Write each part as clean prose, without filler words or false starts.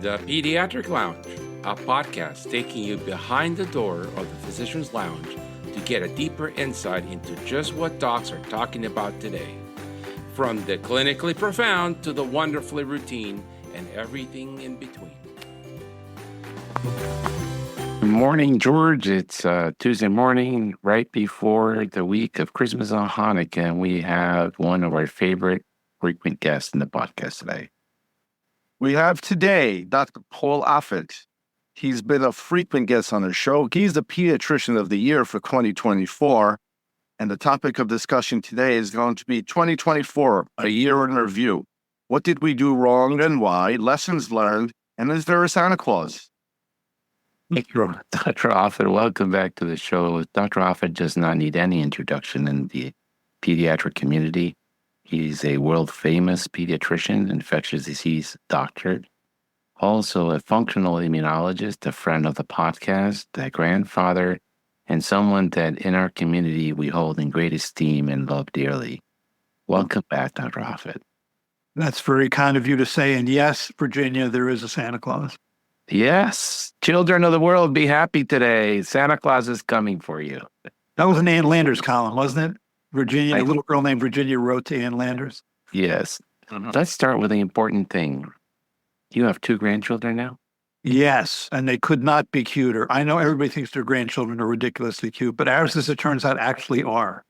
The Pediatric Lounge, a podcast taking you behind the door of the physician's lounge to get a deeper insight into just what docs are talking about today. From the clinically profound to the wonderfully routine and everything in between. Good morning, George. It's Tuesday morning, right before the week of Christmas and Hanukkah, and we have one of our favorite frequent guests in the podcast today. We have today Dr. Paul Offit. He's been a frequent guest on the show. He's the Pediatrician of the Year for 2024. And the topic of discussion today is going to be 2024, a year in review. What did we do wrong and why? Lessons learned. And is there a Santa Claus? Dr. Offit, welcome back to the show. Dr. Offit does not need any introduction in the pediatric community. He's a world-famous pediatrician, infectious disease doctor, also a functional immunologist, a friend of the podcast, a grandfather, and someone that in our community we hold in great esteem and love dearly. Welcome back, Dr. Offit. That's very kind of you to say. And yes, Virginia, there is a Santa Claus. Yes. Children of the world, be happy today. Santa Claus is coming for you. That was an Ann Landers column, wasn't it? Virginia, a little girl named Virginia wrote to Ann Landers. Yes. Let's start with the important thing. You have 2 grandchildren now? Yes, and they could not be cuter. I know everybody thinks their grandchildren are ridiculously cute, but ours, as it turns out, actually are.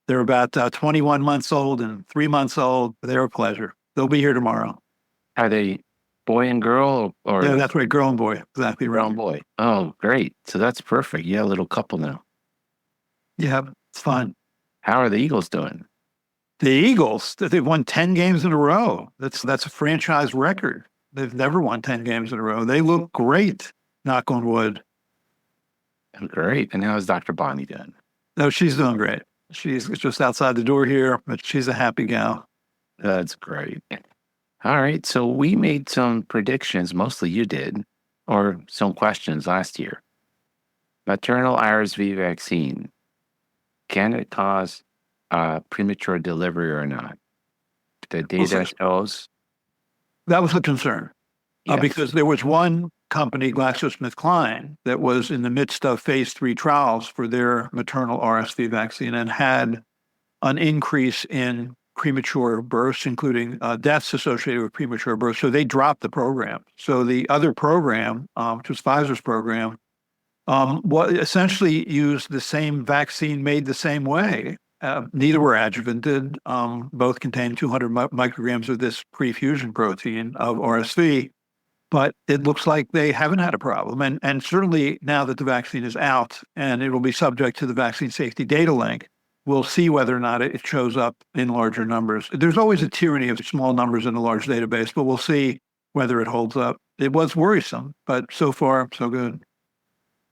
They're about 21 months old and 3 months old. They're a pleasure. They'll be here tomorrow. Are they boy and girl? Or Yeah, that's right, girl and boy. Exactly right. Girl and boy. Oh, great. So that's perfect. You have a little couple now. Yeah, it's fun. How are the Eagles doing? The Eagles, they've won 10 games in a row. That's a franchise record. They've never won 10 games in a row. They look great, knock on wood. Great. And how is Dr. Bonnie doing? No, she's doing great. She's just outside the door here, but she's a happy gal. That's great. All right. So we made some predictions, mostly you did, or some questions last year. Maternal RSV vaccine. Can it cause premature delivery or not? The data shows. That was a concern Yes. because there was one company, GlaxoSmithKline, that was in the midst of phase 3 trials for their maternal RSV vaccine and had an increase in premature births, including deaths associated with premature births. So they dropped the program. So the other program, which was Pfizer's program, essentially used the same vaccine made the same way. Neither were adjuvanted. Both contained 200 micrograms of this pre-fusion protein of RSV. But it looks like they haven't had a problem. And certainly now that the vaccine is out and it will be subject to the vaccine safety data link, we'll see whether or not it shows up in larger numbers. There's always a tyranny of small numbers in a large database, but we'll see whether it holds up. It was worrisome, but so far, so good.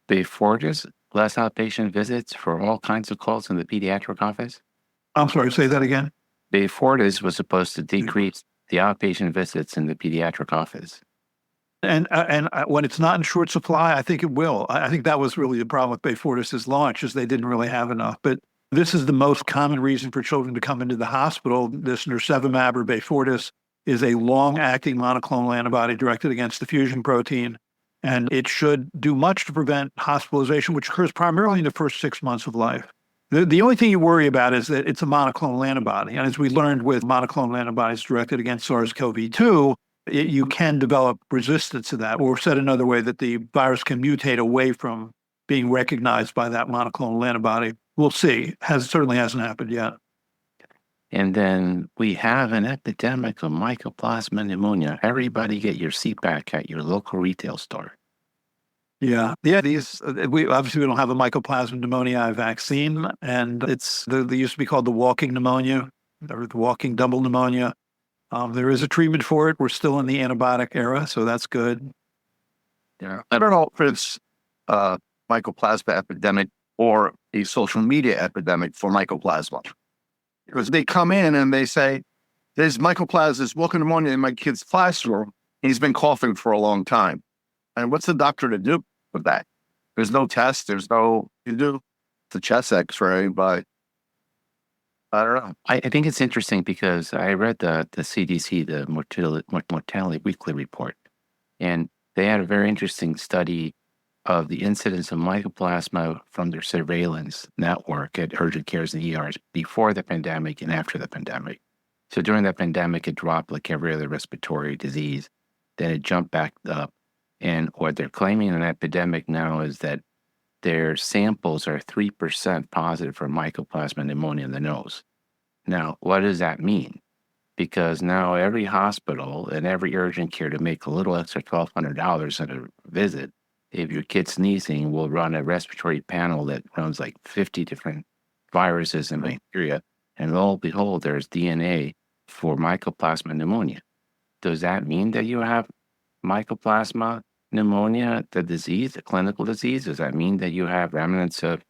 Beyfortus, less outpatient visits for all kinds of calls in the pediatric office? I'm sorry, say that again? Beyfortus was supposed to decrease the outpatient visits in the pediatric office. And when it's not in short supply, I think it will. I think that was really the problem with Beyfortus's launch, is they didn't really have enough. But this is the most common reason for children to come into the hospital. This nirsevimab or Beyfortus is a long-acting monoclonal antibody directed against the fusion protein, and it should do much to prevent hospitalization, which occurs primarily in the first 6 months of life. The only thing you worry about is that it's a monoclonal antibody. And as we learned with monoclonal antibodies directed against SARS-CoV-2, you can develop resistance to that, or said another way, that the virus can mutate away from being recognized by that monoclonal antibody. We'll see. Certainly hasn't happened yet. And then we have an epidemic of Mycoplasma pneumonia. Everybody get your seat back at your local retail store. Yeah. We obviously don't have a Mycoplasma pneumoniae vaccine, and they used to be called the walking pneumonia or the walking double pneumonia. There is a treatment for it. We're still in the antibiotic era, so that's good. Yeah. I don't know if it's a mycoplasma epidemic or a social media epidemic for mycoplasma. Because they come in and they say, there's mycoplasma, there's walking pneumonia in my kid's classroom. He's been coughing for a long time. And what's the doctor to do with that? There's no test. You do the chest x-ray, but I don't know. I think it's interesting because I read the CDC, the mortality weekly report. And they had a very interesting study of the incidence of mycoplasma from their surveillance network at urgent cares and ERs before the pandemic and after the pandemic. So during the pandemic, it dropped like every other respiratory disease. Then it jumped back up. And what they're claiming in an epidemic now is that their samples are 3% positive for Mycoplasma pneumonia in the nose. Now, what does that mean? Because now every hospital and every urgent care to make a little extra $1,200 at a visit, if your kid's sneezing, will run a respiratory panel that runs like 50 different viruses and bacteria. And lo and behold, there's DNA for Mycoplasma pneumonia. Does that mean that you have Mycoplasma pneumonia, the disease, the clinical disease? Does that mean that you have remnants of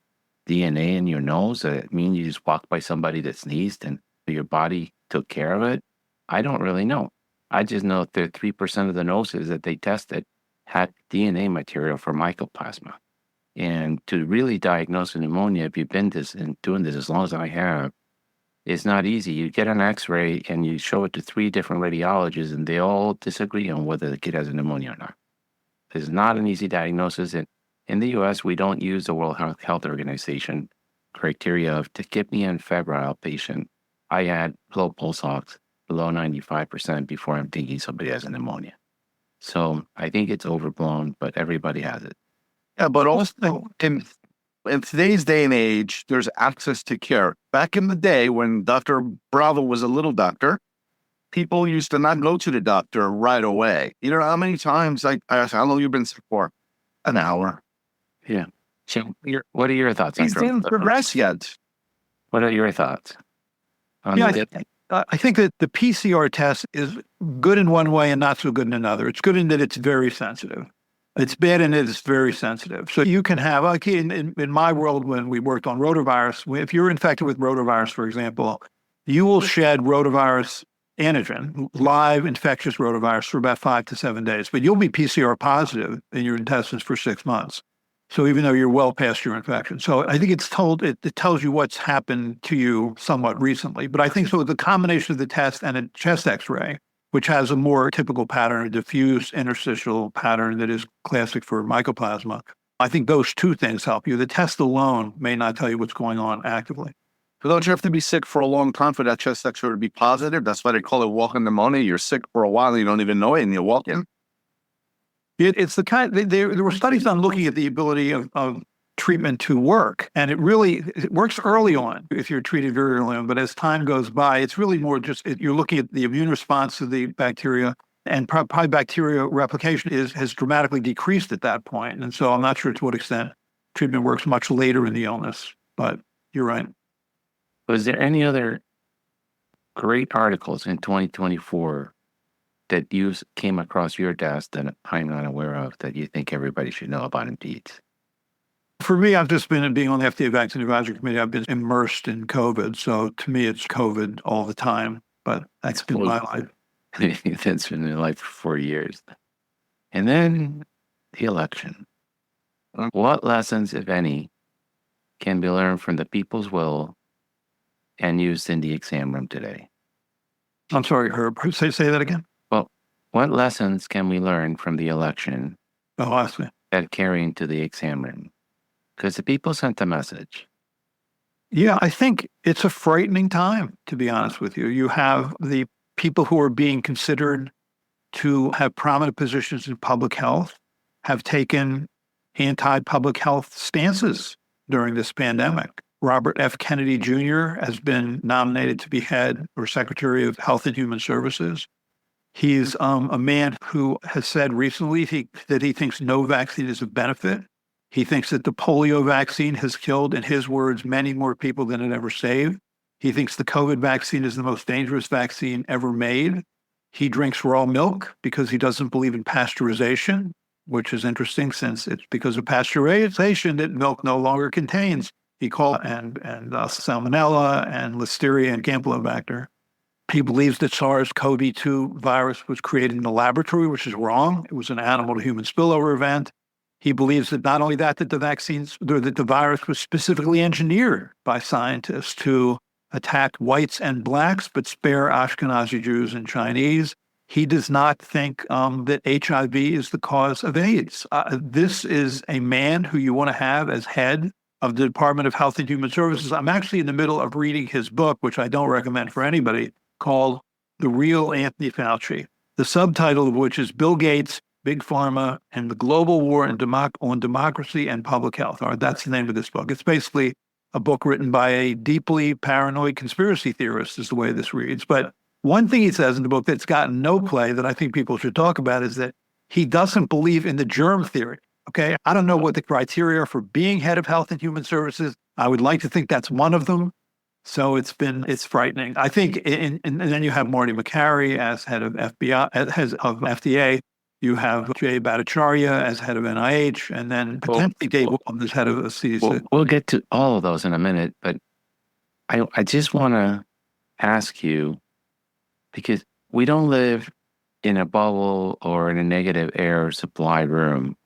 DNA in your nose? Does it mean you just walked by somebody that sneezed and your body took care of it? I don't really know. I just know that 3% of the noses that they tested had DNA material for Mycoplasma. And to really diagnose a pneumonia, if you've been doing this as long as I have, it's not easy. You get an x-ray and you show it to 3 different radiologists and they all disagree on whether the kid has a pneumonia or not. It's not an easy diagnosis. And in the US, we don't use the World Health Organization criteria of tachypnea and febrile patient. I add low pulse ox below 95% before I'm thinking somebody has a pneumonia. So I think it's overblown, but everybody has it. Yeah, but also in today's day and age, there's access to care. Back in the day when Dr. Bravo was a little doctor, people used to not go to the doctor right away. You know how many times I asked, how long you been sick for? An hour. Yeah. So what are your thoughts? He's didn't progress yet. What are your thoughts? I think that the PCR test is good in one way and not so good in another. It's good in that it's very sensitive. It's bad in that it's very sensitive. So you can have, like in my world, when we worked on rotavirus, if you're infected with rotavirus, for example, you will shed rotavirus antigen, live infectious rotavirus, for about 5 to 7 days, but you'll be PCR positive in your intestines for 6 months. So even though you're well past your infection. So I think it tells you what's happened to you somewhat recently. But I think so the combination of the test and a chest x-ray, which has a more typical pattern, a diffuse interstitial pattern that is classic for mycoplasma, I think those 2 things help you. The test alone may not tell you what's going on actively. So don't you have to be sick for a long time for that chest x-ray to be positive? That's why they call it walking pneumonia. You're sick for a while and you don't even know it and you walk in. It's the kind, there were studies done looking at the ability of treatment to work. And it works early on if you're treated very early on. But as time goes by, it's really more just, you're looking at the immune response to the bacteria. And probably bacterial replication has dramatically decreased at that point. And so I'm not sure to what extent treatment works much later in the illness. But you're right. Was there any other great articles in 2024 that you came across your desk that I'm not aware of that you think everybody should know about in PEDS? For me, I've just been being on the FDA Vaccine Advisory Committee. I've been immersed in COVID. So to me, it's COVID all the time. But that's been my life. That's been your life for 4 years. And then the election. What lessons, if any, can be learned from the people's will and used in the exam room today? I'm sorry, Herb. Say that again. Well, what lessons can we learn from the election that carry into the exam room? Because the people sent a message. Yeah, I think it's a frightening time, to be honest with you. You have the people who are being considered to have prominent positions in public health have taken anti-public health stances during this pandemic. Robert F. Kennedy Jr. has been nominated to be head or Secretary of Health and Human Services. He's a man who has said recently that he thinks no vaccine is a benefit. He thinks that the polio vaccine has killed, in his words, many more people than it ever saved. He thinks the COVID vaccine is the most dangerous vaccine ever made. He drinks raw milk because he doesn't believe in pasteurization, which is interesting since it's because of pasteurization that milk no longer contains E. coli and salmonella and listeria and campylobacter. He believes that SARS-CoV-2 virus was created in the laboratory, which is wrong. It was an animal-to-human spillover event. He believes that not only that the virus was specifically engineered by scientists to attack whites and blacks, but spare Ashkenazi Jews and Chinese. He does not think that HIV is the cause of AIDS. This is a man who you want to have as head of the Department of Health and Human Services. I'm actually in the middle of reading his book, which I don't recommend for anybody, called The Real Anthony Fauci, the subtitle of which is Bill Gates, Big Pharma, and the Global War on Democracy and Public Health. All right, that's the name of this book. It's basically a book written by a deeply paranoid conspiracy theorist, is the way this reads. But one thing he says in the book that's gotten no play that I think people should talk about is that he doesn't believe in the germ theory. Okay. I don't know what the criteria are for being head of Health and Human Services. I would like to think that's one of them. So it's frightening. I think, and then you have Marty McCary as head of FBI, as of FDA. You have Jay Bhattacharya as head of NIH, and then potentially Dave Williams as head of the CDC. We'll get to all of those in a minute, but I just want to ask you, because we don't live in a bubble or in a negative air supply room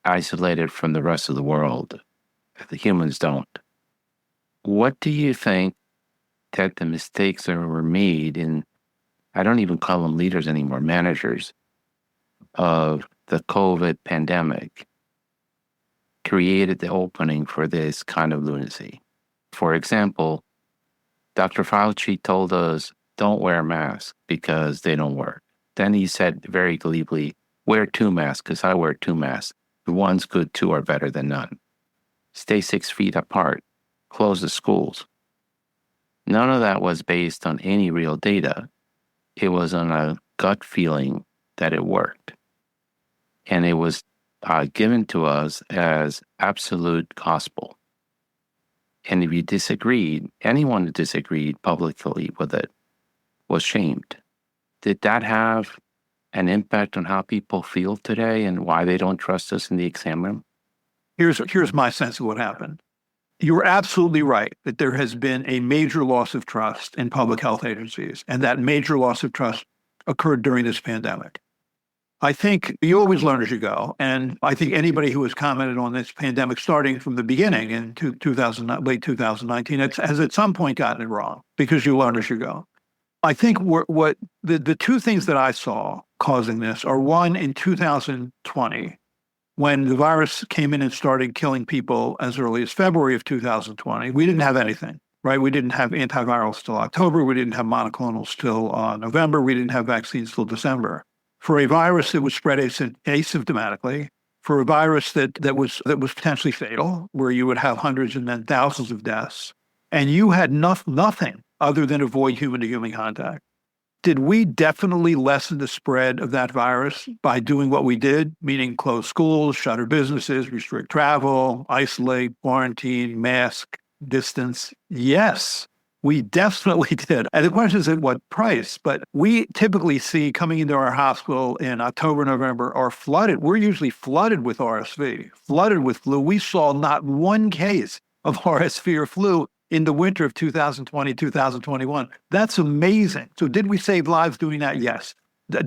isolated from the rest of the world. The humans don't. What do you think that the mistakes that were made in, I don't even call them leaders anymore, managers of the COVID pandemic created the opening for this kind of lunacy? For example, Dr. Fauci told us, don't wear masks because they don't work. Then he said very gleefully, wear 2 masks because I wear 2 masks. The one's good, 2 are better than none. Stay 6 feet apart. Close the schools. None of that was based on any real data. It was on a gut feeling that it worked. And it was given to us as absolute gospel. And if you disagreed, anyone who disagreed publicly with it was shamed. Did that have an impact on how people feel today and why they don't trust us in the exam room? Here's my sense of what happened. You're absolutely right that there has been a major loss of trust in public health agencies, and that major loss of trust occurred during this pandemic. I think you always learn as you go, and I think anybody who has commented on this pandemic starting from the beginning in late 2019 has at some point gotten it wrong, because you learn as you go. I think what the 2 things that I saw causing this are, one, in 2020, when the virus came in and started killing people as early as February of 2020, we didn't have anything, right? We didn't have antivirals till October. We didn't have monoclonals till November. We didn't have vaccines till December. For a virus that was spread asymptomatically, for a virus that was potentially fatal, where you would have hundreds and then thousands of deaths, and you had nothing other than avoid human-to-human contact. Did we definitely lessen the spread of that virus by doing what we did, meaning close schools, shutter businesses, restrict travel, isolate, quarantine, mask, distance? Yes, we definitely did. And the question is at what price? But we typically see coming into our hospital in October, November are flooded. We're usually flooded with RSV, flooded with flu. We saw not one case of RSV or flu in the winter of 2020, 2021. That's amazing. So did we save lives doing that? Yes.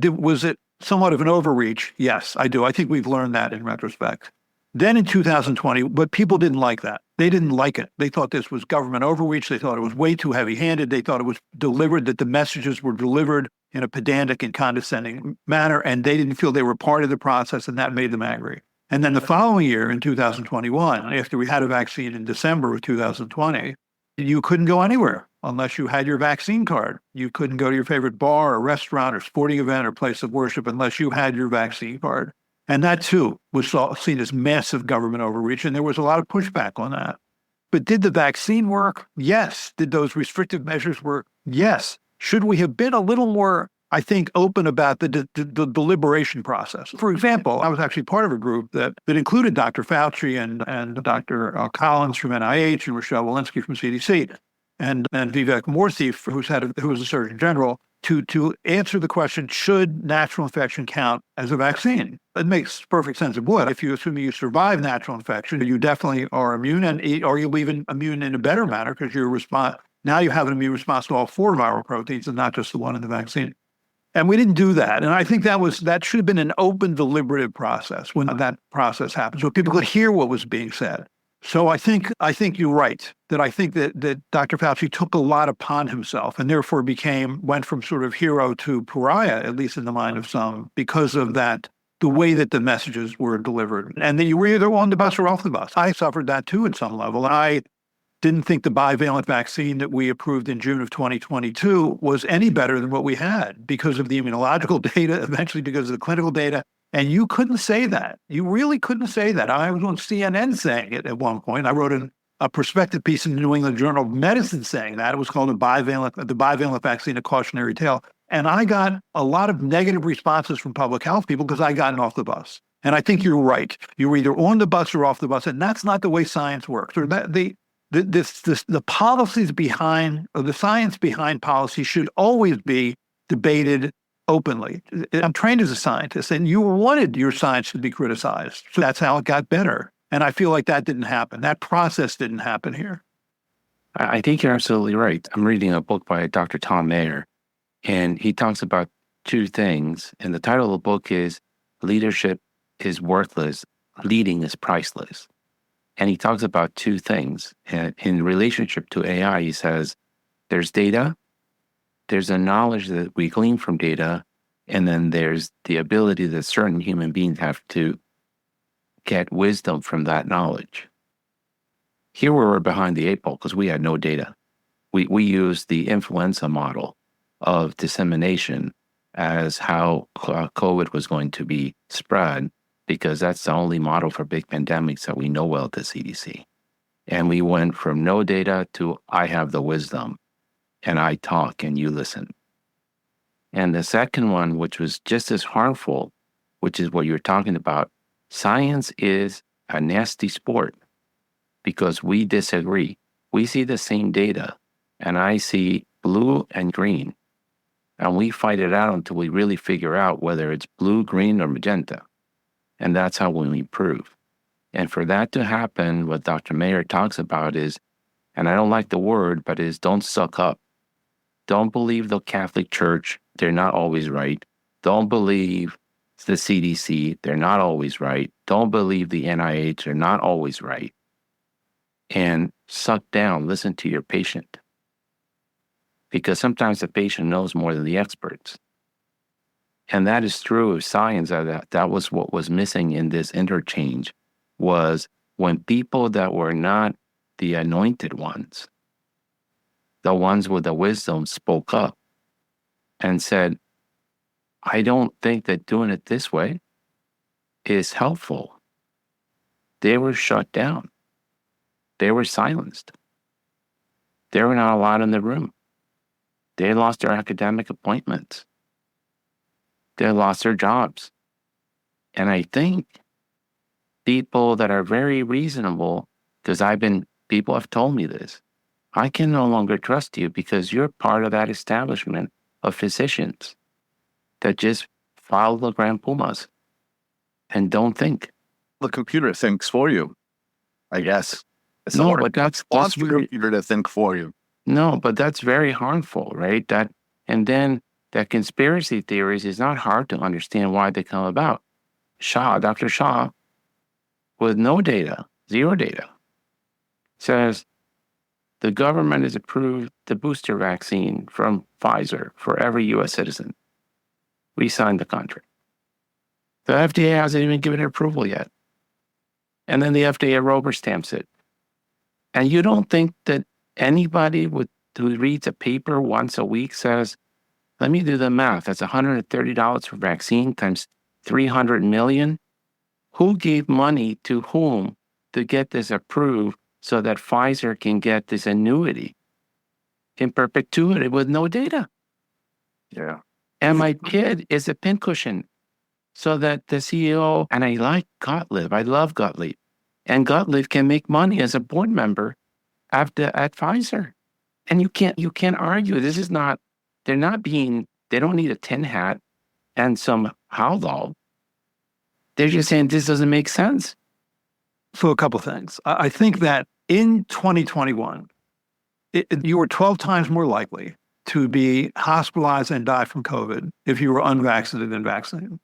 Was it somewhat of an overreach? Yes, I do. I think we've learned that in retrospect. Then in 2020, but people didn't like that. They didn't like it. They thought this was government overreach. They thought it was way too heavy-handed. They thought it was delivered, that the messages were delivered in a pedantic and condescending manner, and they didn't feel they were part of the process, and that made them angry. And then the following year, in 2021, after we had a vaccine in December of 2020, you couldn't go anywhere unless you had your vaccine card. You couldn't go to your favorite bar or restaurant or sporting event or place of worship unless you had your vaccine card. And that, too, was seen as massive government overreach, and there was a lot of pushback on that. But did the vaccine work? Yes. Did those restrictive measures work? Yes. Should we have been a little more, I think, open about the deliberation process? For example, I was actually part of a group that included Dr. Fauci and Dr. Collins from NIH and Rochelle Walensky from CDC and Vivek Murthy, who was a Surgeon General, to answer the question, should natural infection count as a vaccine? It makes perfect sense. It would. If you assume you survive natural infection, you definitely are immune, or you'll be even immune in a better manner because now you have an immune response to all 4 viral proteins and not just the one in the vaccine. And we didn't do that. And I think that should have been an open, deliberative process when that process happened, so people could hear what was being said. So I think you're right, that I think that Dr. Fauci took a lot upon himself and therefore went from sort of hero to pariah, at least in the mind of some, because of that, the way that the messages were delivered. And that you were either on the bus or off the bus. I suffered that too at some level. I didn't think the bivalent vaccine that we approved in June of 2022 was any better than what we had because of the immunological data, eventually because of the clinical data. And you couldn't say that. You really couldn't say that. I was on CNN saying it at one point. I wrote a perspective piece in the New England Journal of Medicine saying that. It was called the bivalent vaccine, a cautionary tale. And I got a lot of negative responses from public health people because I gotten off the bus. And I think you're right. You're either on the bus or off the bus. And that's not the way science works. Or that the policies behind, or the science behind policy should always be debated openly. I'm trained as a scientist, and you wanted your science to be criticized. So that's how it got better. And I feel like that didn't happen. That process didn't happen here. I think you're absolutely right. I'm reading a book by Dr. Tom Mayer, and he talks about two things. And the title of the book is Leadership is Worthless, Leading is Priceless. And he talks about two things. And in relationship to AI, he says, there's data, there's a knowledge that we glean from data, and then there's the ability that certain human beings have to get wisdom from that knowledge. Here we were behind the eight ball because we had no data. We used the influenza model of dissemination as how COVID was going to be spread, because that's the only model for big pandemics that we know well at the CDC. And we went from no data to I have the wisdom, and I talk and you listen. And the second one, which was just as harmful, which is what you're talking about, science is a nasty sport because we disagree. We see the same data, and I see blue and green, and we fight it out until we really figure out whether it's blue, green, or magenta. And that's how we improve. And for that to happen, what Dr. Mayer talks about is, and I don't like the word, but is don't suck up. Don't believe the Catholic Church. They're not always right. Don't believe the CDC. They're not always right. Don't believe the NIH. They're not always right. And suck down. Listen to your patient. Because sometimes the patient knows more than the experts. And that is true of science. That was what was missing in this interchange, was when people that were not the anointed ones, the ones with the wisdom, spoke up and said, I don't think that doing it this way is helpful. They were shut down. They were silenced. They were not allowed in the room. They lost their academic appointments. They lost their jobs. And I think people that are very reasonable, because people have told me this, I can no longer trust you because you're part of that establishment of physicians that just follow the Grand Pumas and don't think. The computer thinks for you, I guess. No, but that's wants the computer to think for you. No, but that's very harmful, right? And then that conspiracy theories is not hard to understand why they come about. Dr. Shah, with no data, zero data, says the government has approved the booster vaccine from Pfizer for every U.S. citizen. We signed the contract. The FDA hasn't even given it approval yet. And then the FDA rubber stamps it. And you don't think that anybody who reads a paper once a week says, let me do the math. That's $130 for vaccine times 300 million. Who gave money to whom to get this approved so that Pfizer can get this annuity in perpetuity with no data? Yeah. And my kid is a pincushion so that the CEO, and I like Gottlieb, I love Gottlieb, and Gottlieb can make money as a board member at Pfizer. And you can't argue. This is not, they don't need a tin hat and some Haldol. They're just saying this doesn't make sense. So a couple things. I think that in 2021, you were 12 times more likely to be hospitalized and die from COVID if you were unvaccinated than vaccinated.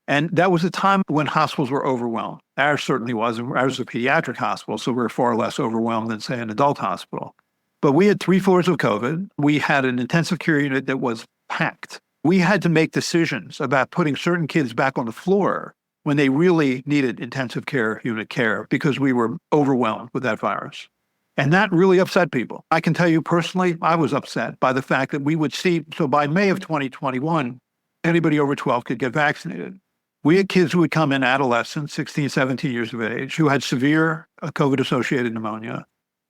And that was a time when hospitals were overwhelmed. Ours certainly was. And ours was a pediatric hospital, so we're far less overwhelmed than, say, an adult hospital. But we had 3 floors of COVID. We had an intensive care unit that was packed. We had to make decisions about putting certain kids back on the floor when they really needed intensive care unit care because we were overwhelmed with that virus. And that really upset people. I can tell you personally, I was upset by the fact that we would see, so by May of 2021, anybody over 12 could get vaccinated. We had kids who would come in adolescents, 16, 17 years of age, who had severe COVID-associated pneumonia,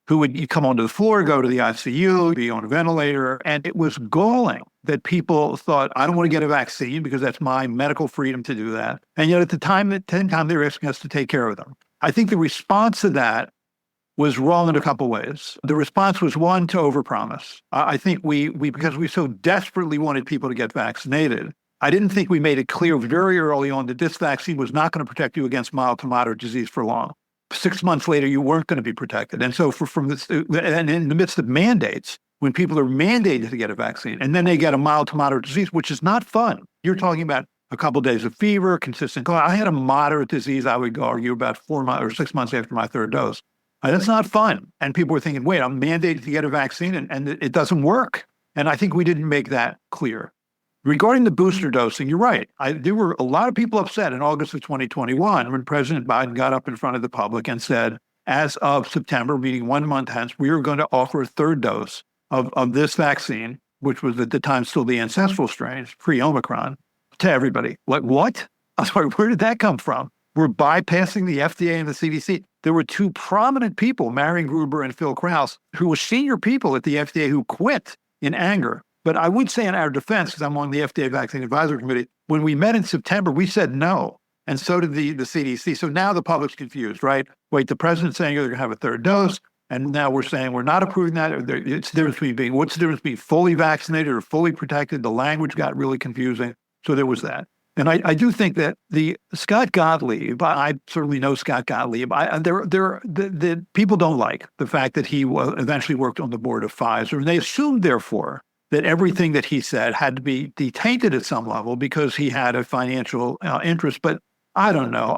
who would come onto the floor, go to the ICU, be on a ventilator. And it was galling that people thought, I don't want to get a vaccine because that's my medical freedom to do that. And yet at the time, they were asking us to take care of them. I think the response to that was wrong in a couple ways. The response was, one, to overpromise. I think we because we so desperately wanted people to get vaccinated, I didn't think we made it clear very early on that this vaccine was not going to protect you against mild to moderate disease for long. 6 months later, you weren't going to be protected. And so and in the midst of mandates, when people are mandated to get a vaccine, and then they get a mild to moderate disease, which is not fun. You're talking about a couple of days of fever, consistent cough. I had a moderate disease, I would argue, about 4 months or 6 months after my 3rd dose. That's not fun. And people were thinking, wait, I'm mandated to get a vaccine and it doesn't work. And I think we didn't make that clear. Regarding the booster dosing, you're right. There were a lot of people upset in August of 2021 when President Biden got up in front of the public and said, as of September, meaning 1 month hence, we are going to offer a 3rd dose of this vaccine, which was at the time still the ancestral strain, pre-Omicron, to everybody. Like, what? I'm sorry, where did that come from? We're bypassing the FDA and the CDC. There were 2 prominent people, Marion Gruber and Phil Krause, who were senior people at the FDA who quit in anger. But I would say in our defense, because I'm on the FDA Vaccine Advisory Committee, when we met in September, we said no. And so did the CDC. So now the public's confused, right? Wait, the president's saying they're going to have a 3rd dose. And now we're saying we're not approving that. It's the difference between what's the difference between fully vaccinated or fully protected? The language got really confusing. So there was that. And I do think that the Scott Gottlieb, I certainly know Scott Gottlieb, the people don't like the fact that he eventually worked on the board of Pfizer. And they assumed, therefore, that everything that he said had to be detainted at some level because he had a financial interest. But I don't know.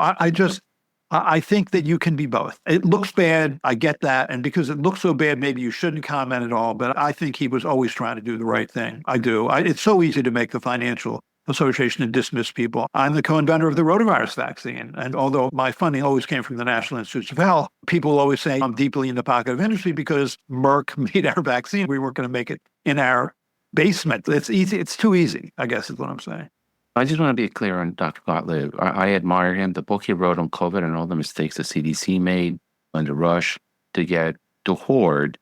I think that you can be both. It looks bad. I get that. And because it looks so bad, maybe you shouldn't comment at all. But I think he was always trying to do the right thing. I do. It's so easy to make the financial association and dismiss people. I'm the co-inventor of the rotavirus vaccine. And although my funding always came from the National Institutes of Health, people always say I'm deeply in the pocket of industry because Merck made our vaccine. We weren't going to make it in our basement. It's easy. It's too easy, I guess is what I'm saying. I just want to be clear on Dr. Gottlieb. I admire him. The book he wrote on COVID and all the mistakes the CDC made and the rush to hoard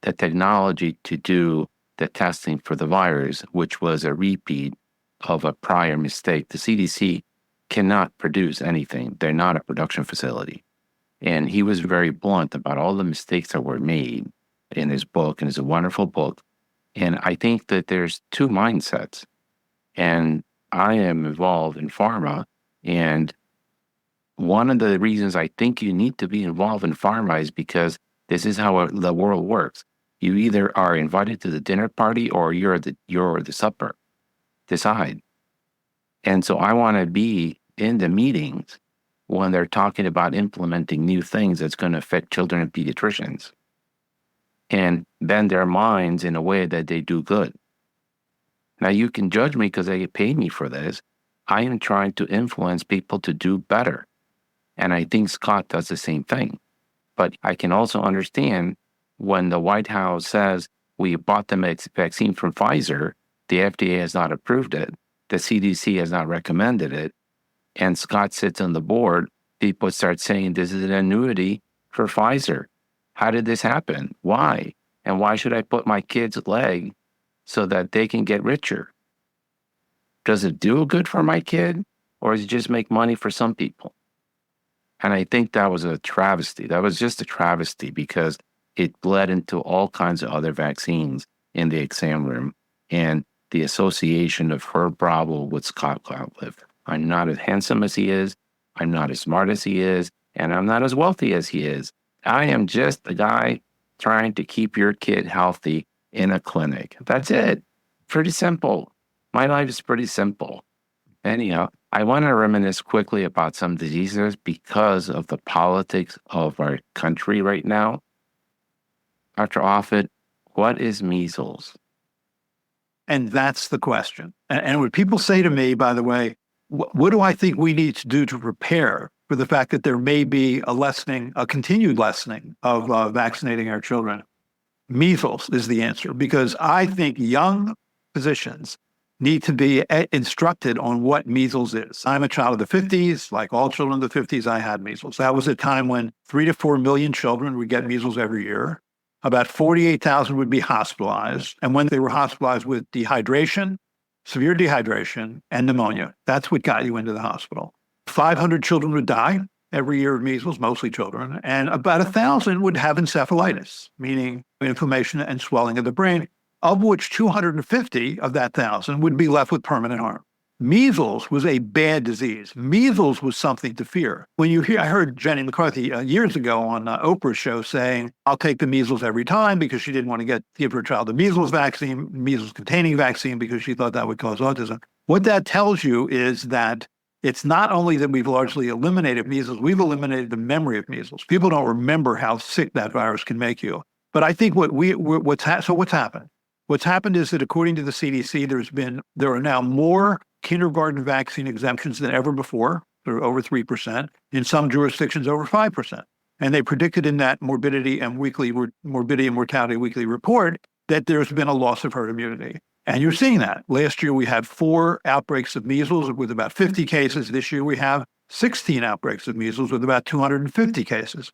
the technology to do the testing for the virus, which was a repeat of a prior mistake. The CDC cannot produce anything. They're not a production facility. And he was very blunt about all the mistakes that were made in his book, and it's a wonderful book. And I think that there's 2 mindsets. And I am involved in pharma. And one of the reasons I think you need to be involved in pharma is because this is how the world works. You either are invited to the dinner party or you're the supper. Decide. And so I want to be in the meetings when they're talking about implementing new things that's going to affect children and pediatricians and bend their minds in a way that they do good. Now, you can judge me because they pay me for this. I am trying to influence people to do better. And I think Scott does the same thing. But I can also understand when the White House says we bought the vaccine from Pfizer, the FDA has not approved it, the CDC has not recommended it, and Scott sits on the board, people start saying this is an annuity for Pfizer. How did this happen? Why? And why should I put my kid's leg so that they can get richer? Does it do good for my kid, or does it just make money for some people? And I think that was a travesty. That was just a travesty because it bled into all kinds of other vaccines in the exam room and the association of Herb Bravo with Scott Gottlieb. I'm not as handsome as he is. I'm not as smart as he is. And I'm not as wealthy as he is. I am just the guy trying to keep your kid healthy in a clinic. That's it. Pretty simple. My life is pretty simple. Anyhow, I want to reminisce quickly about some diseases because of the politics of our country right now. Dr. Offit, what is measles? And that's the question. And when people say to me, by the way, what do I think we need to do to prepare for the fact that there may be a continued lessening of vaccinating our children? Measles is the answer, because I think young physicians need to be instructed on what measles is. I'm a child of the 50s. Like all children of the 50s, I had measles. That was a time when 3 to 4 million children would get measles every year. About 48,000 would be hospitalized. And when they were hospitalized with dehydration, severe dehydration, and pneumonia, that's what got you into the hospital. 500 children would die every year of measles, mostly children, and about 1,000 would have encephalitis, meaning inflammation and swelling of the brain, of which 250 of that 1,000 would be left with permanent harm. Measles was a bad disease. Measles was something to fear. I heard Jenny McCarthy years ago on Oprah's show saying, I'll take the measles every time, because she didn't want to give her child the measles vaccine, measles-containing vaccine, because she thought that would cause autism. What that tells you is that it's not only that we've largely eliminated measles, we've eliminated the memory of measles. People don't remember how sick that virus can make you. But I think what's happened? What's happened is that according to the CDC, there are now more kindergarten vaccine exemptions than ever before. They're over 3%. In some jurisdictions, over 5%. And they predicted in that morbidity and mortality weekly report that there's been a loss of herd immunity. And you're seeing that. Last year, we had 4 outbreaks of measles with about 50 cases. This year, we have 16 outbreaks of measles with about 250 cases.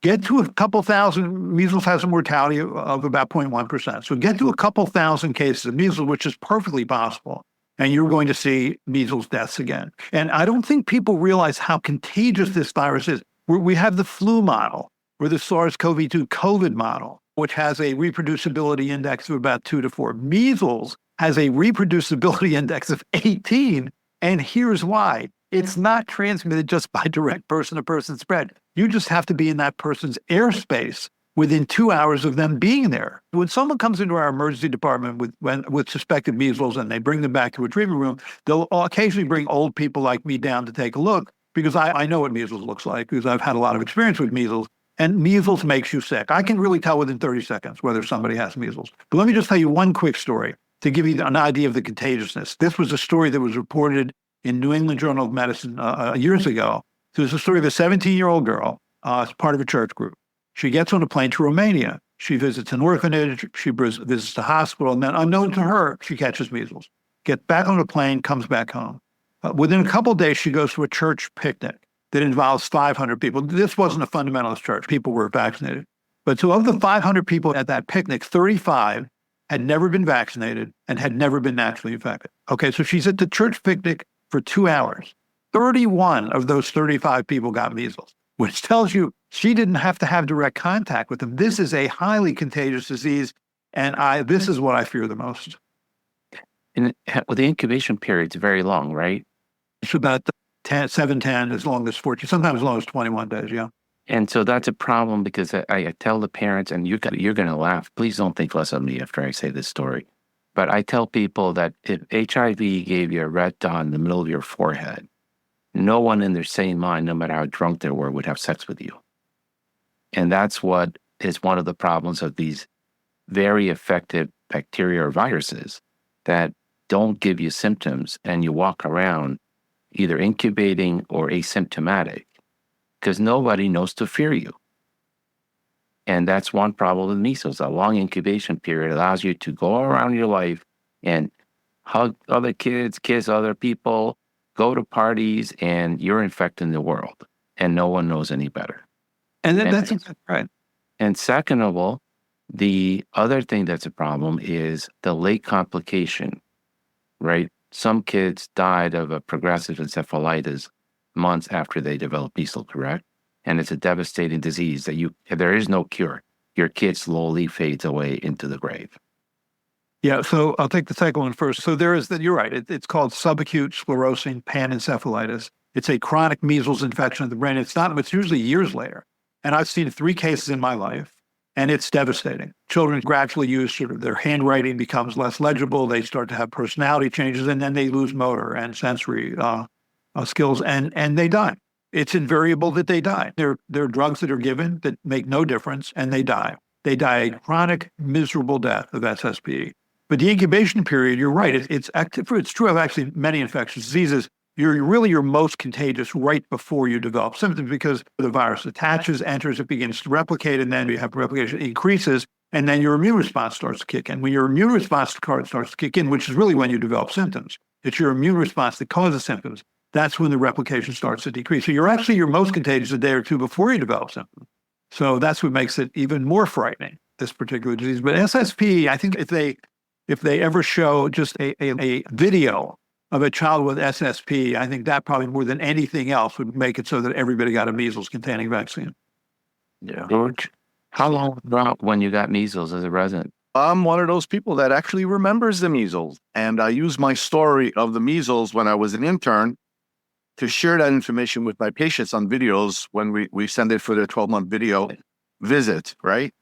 Get to a couple thousand, measles has a mortality of about 0.1%. So get to a couple thousand cases of measles, which is perfectly possible, and you're going to see measles deaths again. And I don't think people realize how contagious this virus is. We have the flu model, or the SARS-CoV-2 COVID model, which has a reproducibility index of about 2 to 4. Measles has a reproducibility index of 18, and here's why. It's not transmitted just by direct person-to-person spread. You just have to be in that person's airspace within 2 hours of them being there. When someone comes into our emergency department with suspected measles and they bring them back to a treatment room, they'll occasionally bring old people like me down to take a look, because I know what measles looks like, because I've had a lot of experience with measles, and measles makes you sick. I can really tell within 30 seconds whether somebody has measles. But let me just tell you one quick story to give you an idea of the contagiousness. This was a story that was reported in New England Journal of Medicine years ago. So it's a story of a 17-year-old girl as part of a church group. She gets on a plane to Romania. She visits an orphanage. She visits the hospital. And then, unknown to her, she catches measles. Gets back on the plane, comes back home. Within a couple of days, she goes to a church picnic that involves 500 people. This wasn't a fundamentalist church. People were vaccinated. But so of the 500 people at that picnic, 35 had never been vaccinated and had never been naturally infected. Okay, so she's at the church picnic for 2 hours. 31 of those 35 people got measles, which tells you she didn't have to have direct contact with them. This is a highly contagious disease, and this is what I fear the most. And well, the incubation period's very long, right? It's about 7, 10, as long as 14, sometimes as long as 21 days, yeah. And so that's a problem, because I tell the parents, and you're going to laugh. Please don't think less of me after I say this story. But I tell people that if HIV gave you a red dot in the middle of your forehead, no one in their sane mind, no matter how drunk they were, would have sex with you. And that's what is one of the problems of these very effective bacteria or viruses that don't give you symptoms, and you walk around either incubating or asymptomatic, because nobody knows to fear you. And that's one problem with measles. A long incubation period allows you to go around your life and hug other kids, kiss other people, go to parties, and you're infecting the world, and no one knows any better. And that's right. And second of all, the other thing that's a problem is the late complication, right? Some kids died of a progressive encephalitis months after they developed measles, correct? And it's a devastating disease that there is no cure. Your kid slowly fades away into the grave. Yeah, so I'll take the second one first. So you're right. It's called subacute sclerosing panencephalitis. It's a chronic measles infection of the brain. It's usually years later. And I've seen 3 cases in my life, and it's devastating. Children gradually their handwriting becomes less legible. They start to have personality changes, and then they lose motor and sensory skills, and they die. It's invariable that they die. There are drugs that are given that make no difference, and they die. They die a chronic, miserable death of SSP. But the incubation period, you're right, it's true of actually many infectious diseases. You're most contagious right before you develop symptoms because the virus attaches, enters, it begins to replicate, and then you have replication increases, and then your immune response starts to kick in. When your immune response starts to kick in, which is really when you develop symptoms, it's your immune response that causes symptoms. That's when the replication starts to decrease. So you're most contagious a day or two before you develop symptoms. So that's what makes it even more frightening, this particular disease. But SSP, I think if they ever show just a video of a child with SSP, I think that probably more than anything else would make it so that everybody got a measles-containing vaccine. Yeah. George, how long ago when you got measles as a resident? I'm one of those people that actually remembers the measles. And I use my story of the measles when I was an intern to share that information with my patients on videos when we send it for their 12-month video visit, right?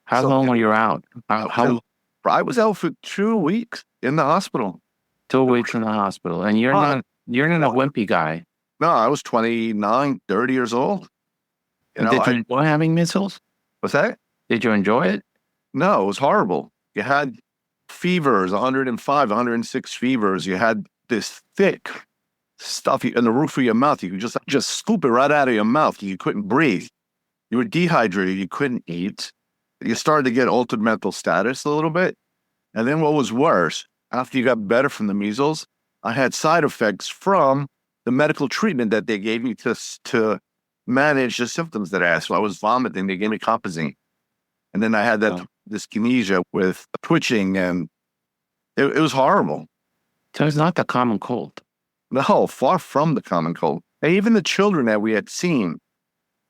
How long were you out? I was out for 2 weeks in the hospital. 2 weeks in the hospital. And you're not a wimpy guy. No, I was 29, 30 years old. Did you enjoy having measles? What's that? Did you enjoy it? No, it was horrible. You had fevers, 105, 106 fevers. You had this thick stuff in the roof of your mouth. You could just scoop it right out of your mouth. You couldn't breathe. You were dehydrated. You couldn't eat. You started to get altered mental status a little bit. And then what was worse, after you got better from the measles, I had side effects from the medical treatment that they gave me to manage the symptoms that I had. So I was vomiting. They gave me Compazine. And then I had that dyskinesia with twitching, and it was horrible. So it's not the common cold. No, far from the common cold. And even the children that we had seen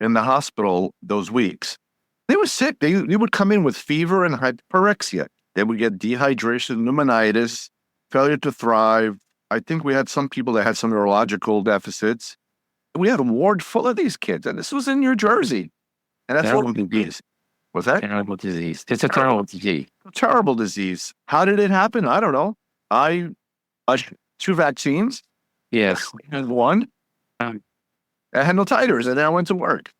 in the hospital those weeks, they were sick. They would come in with fever and hyperexia. They would get dehydration, pneumonitis, failure to thrive. I think we had some people that had some neurological deficits. We had a ward full of these kids, and this was in New Jersey. And that's what it is. What's that? Terrible disease. It's a terrible disease. Terrible disease. How did it happen? I don't know. I 2 vaccines. Yes. And 1. I had no titers, and then I went to work.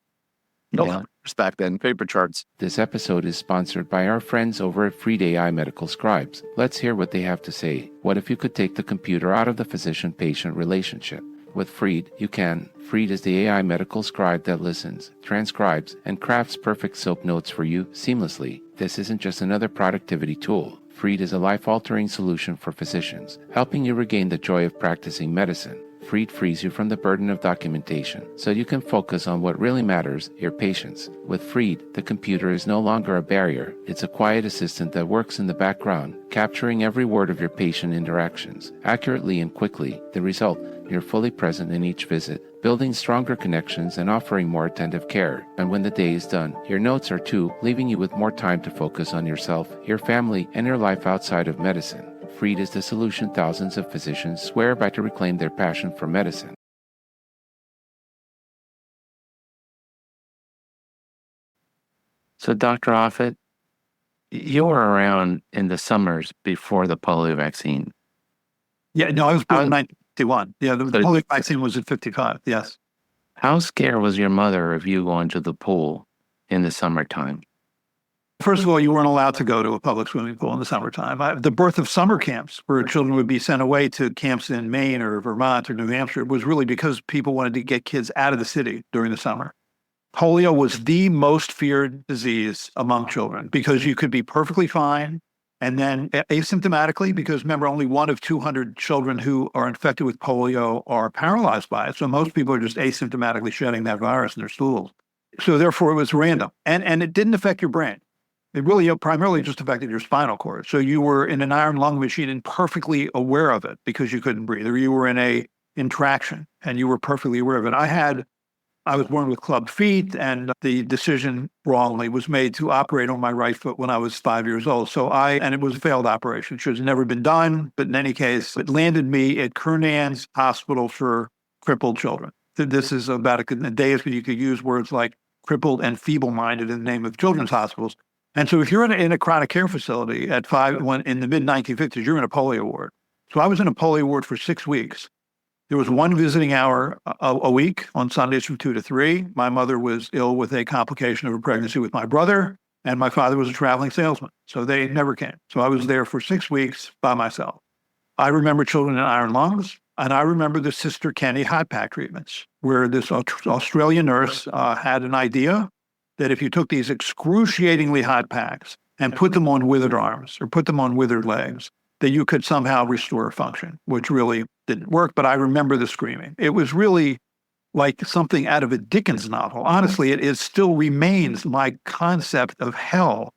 No titers back then, paper charts. This episode is sponsored by our friends over at Freed AI Medical Scribes. Let's hear what they have to say. What if you could take the computer out of the physician-patient relationship? With Freed, you can. Freed is the AI medical scribe that listens, transcribes, and crafts perfect soap notes for you seamlessly. This isn't just another productivity tool. Freed is a life-altering solution for physicians, helping you regain the joy of practicing medicine. Freed frees you from the burden of documentation, so you can focus on what really matters, your patients. With Freed, the computer is no longer a barrier. It's a quiet assistant that works in the background, capturing every word of your patient interactions, accurately and quickly. The result, you're fully present in each visit, building stronger connections and offering more attentive care. And when the day is done, your notes are too, leaving you with more time to focus on yourself, your family, and your life outside of medicine. Freed is the solution thousands of physicians swear by to reclaim their passion for medicine. So, Dr. Offit, you were around in the summers before the polio vaccine. Yeah, no, I was born in 1951. Yeah, the polio vaccine was in 55, yes. How scared was your mother of you going to the pool in the summertime? First of all, you weren't allowed to go to a public swimming pool in the summertime. The birth of summer camps, where children would be sent away to camps in Maine or Vermont or New Hampshire, was really because people wanted to get kids out of the city during the summer. Polio was the most feared disease among children because you could be perfectly fine and then asymptomatically, because remember, only 1 of 200 children who are infected with polio are paralyzed by it. So most people are just asymptomatically shedding that virus in their stools. So therefore, it was random. And it didn't affect your brain. It really primarily just affected your spinal cord. So you were in an iron lung machine and perfectly aware of it because you couldn't breathe, or you were in traction and you were perfectly aware of it. I was born with club feet, and the decision wrongly was made to operate on my right foot when I was 5 years old. And it was a failed operation. It should have never been done, but in any case, it landed me at Kernan's Hospital for Crippled Children. This is about a day you could use words like crippled and feeble-minded in the name of children's hospitals. And so if you're in a chronic care facility when in the mid-1950s, you're in a polio ward. So I was in a polio ward for 6 weeks. There was one visiting hour a week on Sundays from 2 to 3. My mother was ill with a complication of a pregnancy with my brother, and my father was a traveling salesman. So they never came. So I was there for 6 weeks by myself. I remember children in iron lungs, and I remember the Sister Kenny hot pack treatments, where this Australian nurse had an idea that if you took these excruciatingly hot packs and put them on withered arms or put them on withered legs, that you could somehow restore function, which really didn't work. But I remember the screaming. It was really like something out of a Dickens novel. Honestly, it still remains my concept of hell,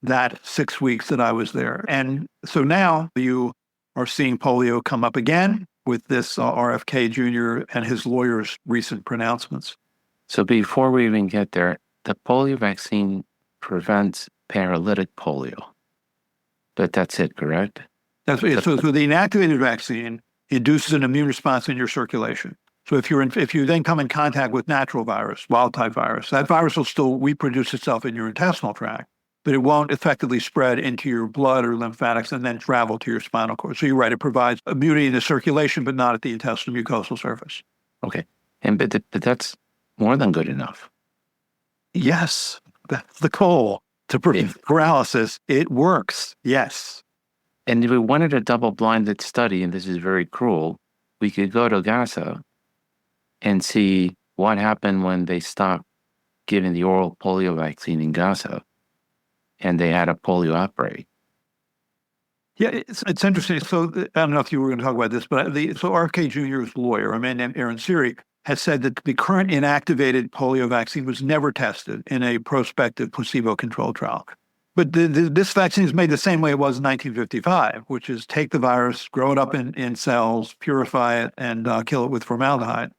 that 6 weeks that I was there. And so now you are seeing polio come up again with this RFK Jr. and his lawyer's recent pronouncements. So before we even get there, the polio vaccine prevents paralytic polio. But that's it, correct? That's it. So the inactivated vaccine induces an immune response in your circulation. So if you then come in contact with natural virus, wild type virus, that virus will still reproduce itself in your intestinal tract, but it won't effectively spread into your blood or lymphatics and then travel to your spinal cord. So you're right, it provides immunity in the circulation, but not at the intestinal mucosal surface. Okay. But that's more than good enough. Yes, that's the goal, to prevent paralysis. It works, yes. And if we wanted a double-blinded study, and this is very cruel, we could go to Gaza and see what happened when they stopped giving the oral polio vaccine in Gaza, and they had a polio outbreak. Yeah, it's interesting. So I don't know if you were going to talk about this, but so RFK Jr.'s lawyer, a man named Aaron Siri, has said that the current inactivated polio vaccine was never tested in a prospective placebo-controlled trial. But this vaccine is made the same way it was in 1955, which is take the virus, grow it up in cells, purify it, and kill it with formaldehyde.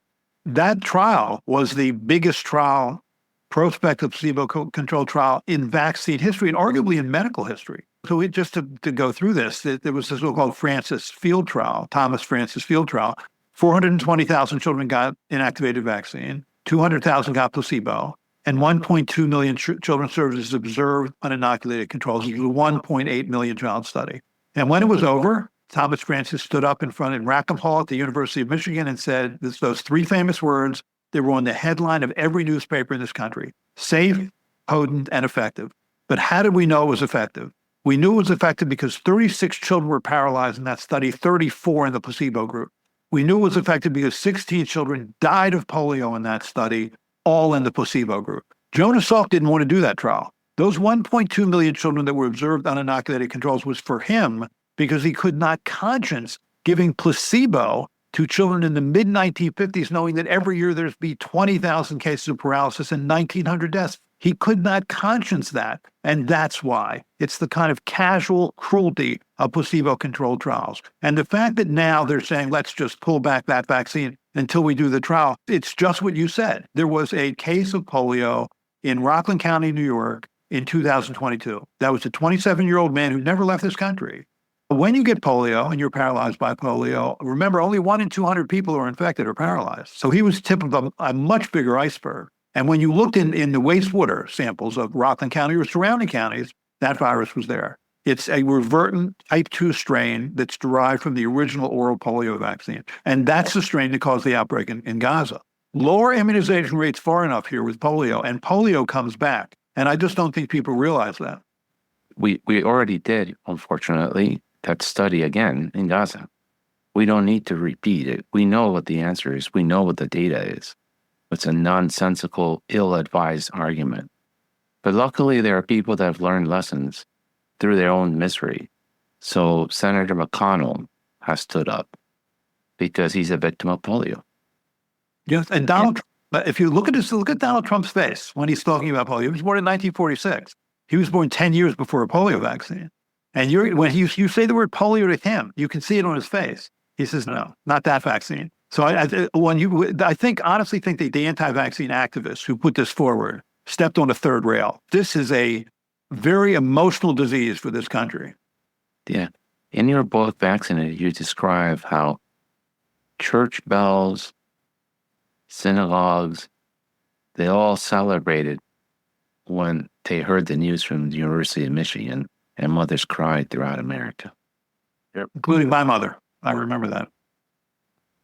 That trial was the biggest trial, prospective placebo-controlled trial in vaccine history and arguably in medical history. So just to go through this, there was this so-called Francis Field trial, Thomas Francis Field trial. 420,000 children got inactivated vaccine, 200,000 got placebo, and 1.2 million children served as observed uninoculated controls. It was a 1.8 million child study. And when it was over, Thomas Francis stood up in front in Rackham Hall at the University of Michigan and said those three famous words that were on the headline of every newspaper in this country: safe, potent, and effective. But how did we know it was effective? We knew it was effective because 36 children were paralyzed in that study, 34 in the placebo group. We knew it was effective because 16 children died of polio in that study, all in the placebo group. Jonas Salk didn't want to do that trial. Those 1.2 million children that were observed uninoculated controls was for him because he could not conscience giving placebo to children in the mid-1950s, knowing that every year there'd be 20,000 cases of paralysis and 1,900 deaths. He could not conscience that, and that's why. It's the kind of casual cruelty of placebo-controlled trials. And the fact that now they're saying, let's just pull back that vaccine until we do the trial, it's just what you said. There was a case of polio in Rockland County, New York in 2022. That was a 27-year-old man who never left this country. When you get polio and you're paralyzed by polio, remember, only 1 in 200 people who are infected or paralyzed. So he was tip of a much bigger iceberg. And when you looked in the wastewater samples of Rockland County or surrounding counties, that virus was there. It's a revertant type 2 strain that's derived from the original oral polio vaccine. And that's the strain that caused the outbreak in Gaza. Lower immunization rates far enough here with polio, and polio comes back. And I just don't think people realize that. We already did, unfortunately, that study again in Gaza. We don't need to repeat it. We know what the answer is. We know what the data is. It's a nonsensical, ill-advised argument. But luckily, there are people that have learned lessons through their own misery. So Senator McConnell has stood up because he's a victim of polio. Yes, and Donald, if you look at Donald Trump's face when he's talking about polio. He was born in 1946. He was born 10 years before a polio vaccine. And when you say the word polio to him, you can see it on his face. He says, no, not that vaccine. So I honestly think the anti-vaccine activists who put this forward stepped on a third rail. This is a very emotional disease for this country. Yeah. In your book, Vaccinated, you describe how church bells, synagogues, they all celebrated when they heard the news from the University of Michigan, and mothers cried throughout America. Including my mother. I remember that.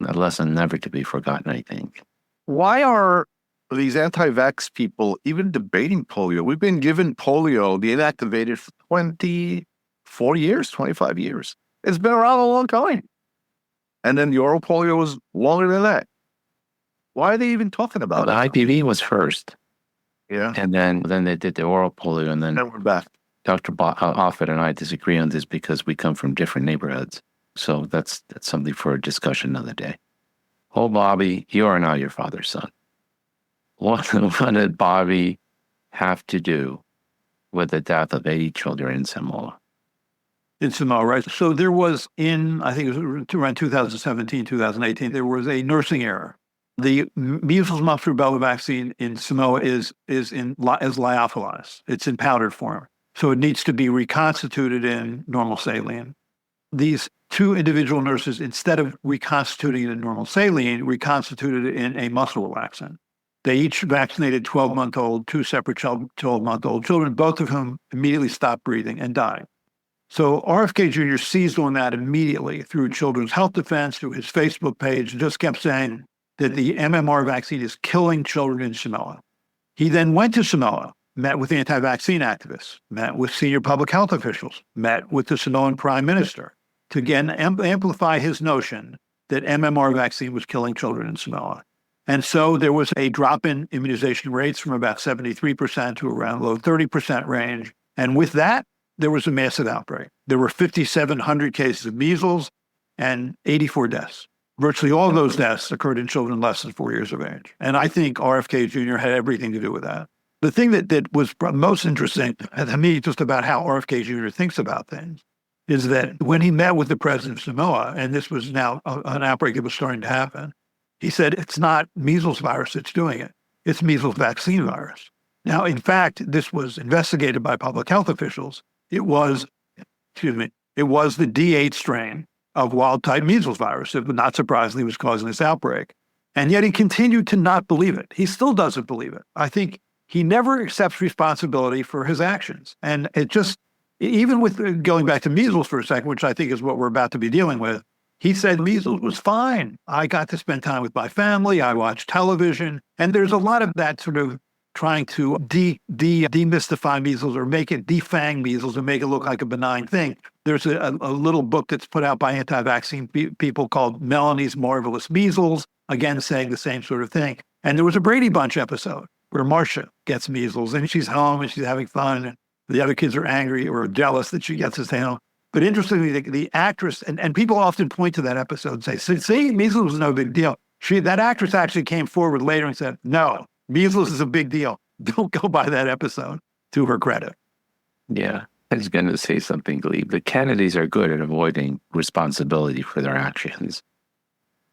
A lesson never to be forgotten, I think. Why are these anti-vax people even debating polio? We've been given polio, the inactivated, for 24 years, 25 years. It's been around a long time. And then the oral polio was longer than that. Why are they even talking about The it? IPV was first, Yeah. and then they did the oral polio, and then And we're back. Dr. Offit and I disagree on this because we come from different neighborhoods. So that's something for a discussion another day. Oh, Bobby, you are now your father's son. What did Bobby have to do with the death of 80 children in Samoa? In Samoa, right? So there was I think it was around 2017, 2018, there was a nursing error. The measles, mumps, rubella vaccine in Samoa is lyophilized. It's in powdered form. So it needs to be reconstituted in normal saline. These two individual nurses, instead of reconstituting it in normal saline, reconstituted it in a muscle relaxant. They each vaccinated 12-month-old, two separate 12-month-old children, both of whom immediately stopped breathing and died. So RFK Jr. seized on that immediately through Children's Health Defense, through his Facebook page, and just kept saying that the MMR vaccine is killing children in Samoa. He then went to Samoa, met with anti-vaccine activists, met with senior public health officials, met with the Samoan prime minister to again amplify his notion that MMR vaccine was killing children in Samoa. And so there was a drop in immunization rates from about 73% to around low 30% range. And with that, there was a massive outbreak. There were 5,700 cases of measles and 84 deaths. Virtually all of those deaths occurred in children less than 4 years of age. And I think RFK Jr. had everything to do with that. The thing that was most interesting to me just about how RFK Jr. thinks about things is that when he met with the president of Samoa, and this was now an outbreak that was starting to happen, he said, it's not measles virus that's doing it. It's measles vaccine virus. Now, in fact, this was investigated by public health officials. It was the D8 strain of wild-type measles virus that, not surprisingly, was causing this outbreak. And yet he continued to not believe it. He still doesn't believe it. I think he never accepts responsibility for his actions. And it just, even with going back to measles for a second, which I think is what we're about to be dealing with, he said measles was fine. I got to spend time with my family. I watched television. And there's a lot of that sort of trying to demystify measles or make it defang measles and make it look like a benign thing. There's a little book that's put out by anti-vaccine people called Melanie's Marvelous Measles, again, saying the same sort of thing. And there was a Brady Bunch episode where Marcia gets measles and she's home and she's having fun. And the other kids are angry or jealous that she gets to stay home. But interestingly, the actress, and people often point to that episode and say, see, measles was no big deal. That actress actually came forward later and said, no, measles is a big deal. Don't go by that episode, to her credit. Yeah, I was going to say something, Lee. The Kennedys are good at avoiding responsibility for their actions.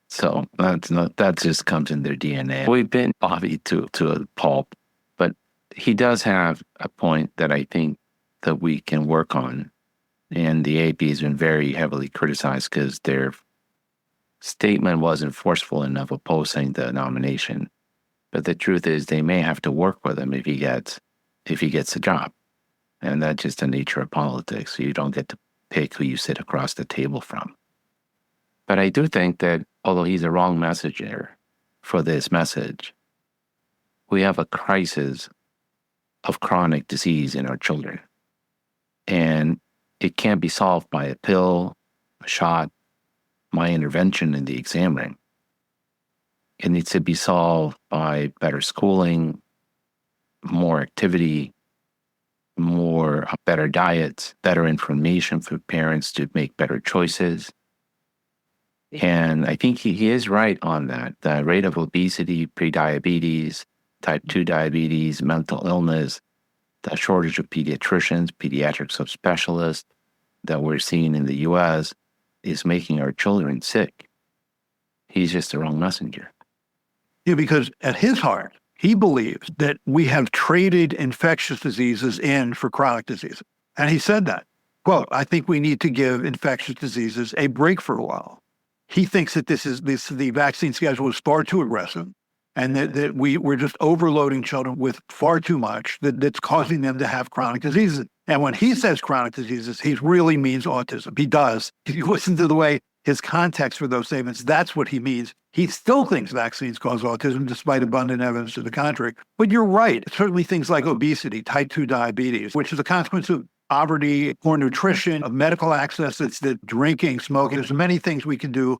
So that just comes in their DNA. We've been Bobby to a pulp, but he does have a point that I think that we can work on. And the AP has been very heavily criticized because their statement wasn't forceful enough opposing the nomination. But the truth is they may have to work with him if he gets a job. And that's just the nature of politics. You don't get to pick who you sit across the table from. But I do think that although he's a wrong messenger for this message, we have a crisis of chronic disease in our children. And it can't be solved by a pill, a shot, my intervention in the exam room. It needs to be solved by better schooling, more activity, better diets, better information for parents to make better choices. And I think he is right on that. The rate of obesity, prediabetes, type 2 diabetes, mental illness, the shortage of pediatricians, pediatric subspecialists that we're seeing in the U.S. is making our children sick. He's just the wrong messenger. Yeah, because at his heart, he believes that we have traded infectious diseases in for chronic diseases. And he said that, quote, I think we need to give infectious diseases a break for a while. He thinks that the vaccine schedule is far too aggressive and that we're just overloading children with far too much that's causing them to have chronic diseases. And when he says chronic diseases, he really means autism. He does. If you listen to the way his context for those statements, that's what he means. He still thinks vaccines cause autism, despite abundant evidence to the contrary. But you're right. Certainly things like obesity, type 2 diabetes, which is a consequence of poverty, poor nutrition, of medical access, it's the drinking, smoking. There's many things we can do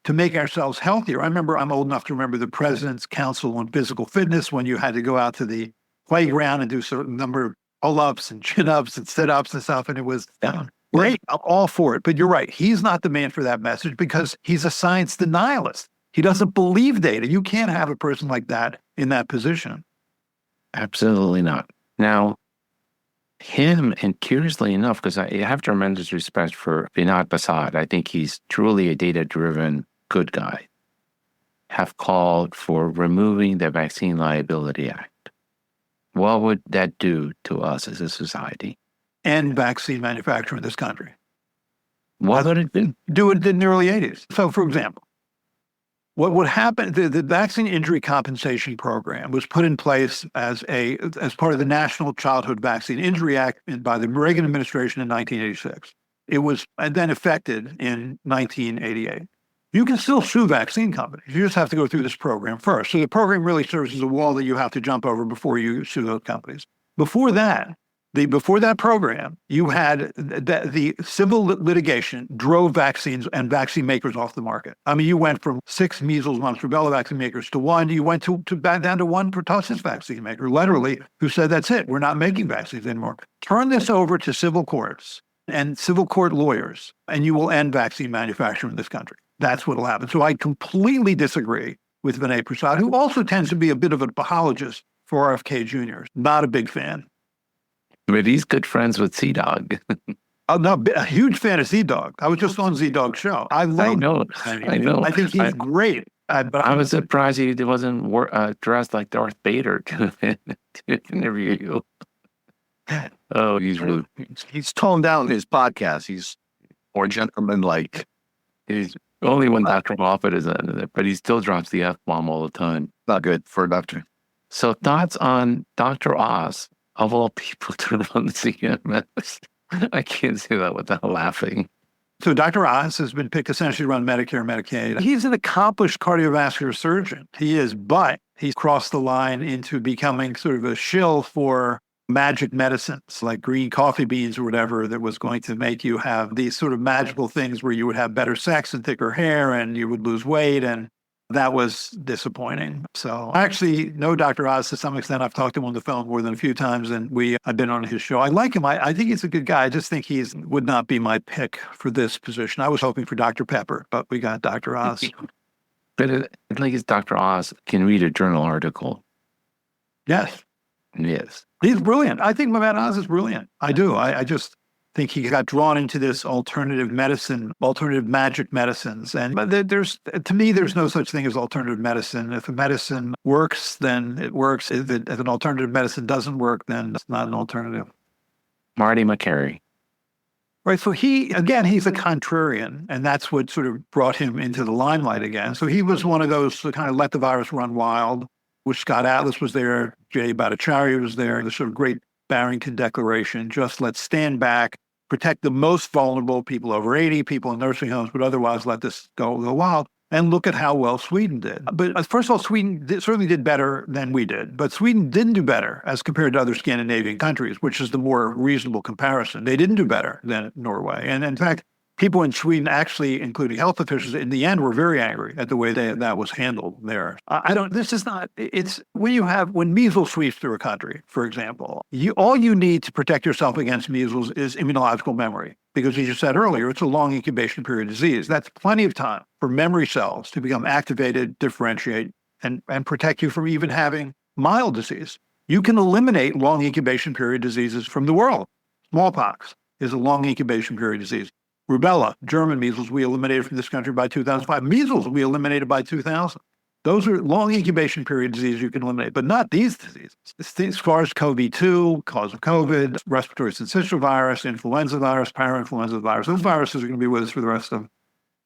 to make ourselves healthier. I remember, I'm old enough to remember the President's Council on Physical Fitness, when you had to go out to the playground and do a certain number of pull-ups and chin-ups and sit-ups and stuff, and it was great. I'm all for it. But you're right. He's not the man for that message because he's a science denialist. He doesn't believe data. You can't have a person like that in that position. Absolutely not. Now, him, and curiously enough, because I have tremendous respect for Vinod Basad, I think he's truly a data-driven good guy, have called for removing the Vaccine Liability Act. What would that do to us as a society? And vaccine manufacturing in this country. What would it do? Do it in the early 80s. So, for example, what would happen, the Vaccine Injury Compensation Program was put in place as part of the National Childhood Vaccine Injury Act by the Reagan administration in 1986. It was then effected in 1988. You can still sue vaccine companies. You just have to go through this program first. So the program really serves as a wall that you have to jump over before you sue those companies. Before that program, you had the civil litigation drove vaccines and vaccine makers off the market. I mean, you went from 6 measles, mumps, rubella vaccine makers to 1. You went down to 1 pertussis vaccine maker, literally, who said, that's it. We're not making vaccines anymore. Turn this over to civil courts and civil court lawyers, and you will end vaccine manufacturing in this country. That's what will happen. So I completely disagree with Vinay Prasad, who also tends to be a bit of an apologist for RFK Jr. Not a big fan. But he's good friends with Z-Dog. I'm not a huge fan of Z-Dog. I was just on Z-Dog's show. I know. I think he's great. But I was surprised he wasn't dressed like Darth Vader to interview you. Oh, he's toned down his podcast. He's more gentleman-like. He's only when Dr. Offit is in it, but he still drops the F-bomb all the time. Not good for a doctor. So thoughts on Dr. Oz, of all people, to run the CMS? I can't say that without laughing. So Dr. Oz has been picked essentially to run Medicare and Medicaid. He's an accomplished cardiovascular surgeon. He is, but he's crossed the line into becoming sort of a shill for magic medicines like green coffee beans or whatever that was going to make you have these sort of magical things where you would have better sex and thicker hair and you would lose weight. And that was disappointing. So I actually know Dr. Oz to some extent. I've talked to him on the phone more than a few times, and I've been on his show. I like him. I think he's a good guy. I just think he would not be my pick for this position. I was hoping for Dr. Pepper, but we got Dr. Oz. But at least Dr. Oz can read a journal article. Yes. Yes. He's brilliant. I think my man Oz is brilliant. I do. I just think he got drawn into this alternative magic medicines. And to me, there's no such thing as alternative medicine. If a medicine works, then it works. If an alternative medicine doesn't work, then it's not an alternative. Marty McCary. Right. So he's a contrarian, and that's what sort of brought him into the limelight again. So he was one of those who kind of let the virus run wild, which Scott Atlas was there, Jay Bhattacharya was there, the sort of great Barrington Declaration, just let's stand back, protect the most vulnerable, people over 80, people in nursing homes, but otherwise let this go wild. And look at how well Sweden did. But first of all, Sweden certainly did better than we did. But Sweden didn't do better as compared to other Scandinavian countries, which is the more reasonable comparison. They didn't do better than Norway. And in fact, people in Sweden, actually, including health officials, in the end were very angry at the way that was handled there. It's when measles sweeps through a country, for example, all you need to protect yourself against measles is immunological memory. Because as you said earlier, it's a long incubation period disease. That's plenty of time for memory cells to become activated, differentiate, and protect you from even having mild disease. You can eliminate long incubation period diseases from the world. Smallpox is a long incubation period disease. Rubella, German measles, we eliminated from this country by 2005. Measles, we eliminated by 2000. Those are long incubation period diseases you can eliminate, but not these diseases. SARS-CoV-2, cause of COVID, respiratory syncytial virus, influenza virus, parainfluenza virus. Those viruses are going to be with us for the rest of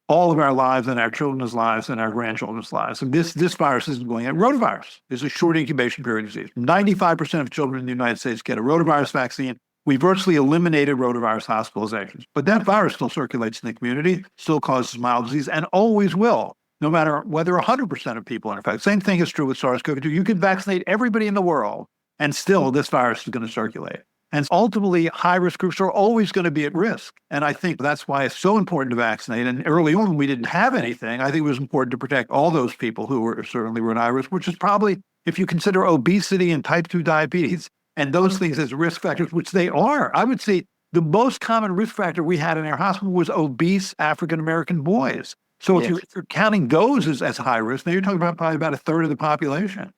all of our lives and our children's lives and our grandchildren's lives. And this virus isn't going out. Rotavirus is a short incubation period disease. 95% of children in the United States get a rotavirus vaccine. we virtually eliminated rotavirus hospitalizations. But that virus still circulates in the community, still causes mild disease, and always will, no matter whether 100% of people are infected. Same thing is true with SARS-CoV-2. You can vaccinate everybody in the world, and still this virus is going to circulate. And ultimately, high-risk groups are always going to be at risk. And I think that's why it's so important to vaccinate. And early on, we didn't have anything. I think it was important to protect all those people who were certainly at high risk, which is probably, if you consider obesity and type 2 diabetes and those things as risk factors, which they are. I would say the most common risk factor we had in our hospital was obese African-American boys. So if you're counting those as high risk, then you're talking about probably about a third of the population.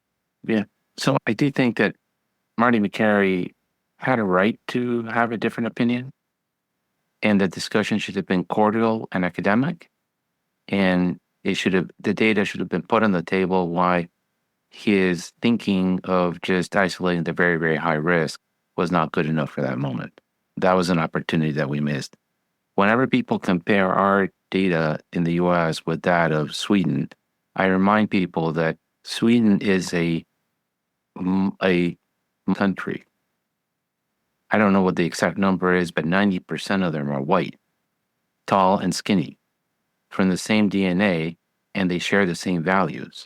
Yeah. So I do think that Marty Makary had a right to have a different opinion, and the discussion should have been cordial and academic, and the data should have been put on the table why his thinking of just isolating the very, very high risk was not good enough for that moment. That was an opportunity that we missed. Whenever people compare our data in the US with that of Sweden, I remind people that Sweden is a country. I don't know what the exact number is, but 90% of them are white, tall and skinny, from the same DNA, and they share the same values.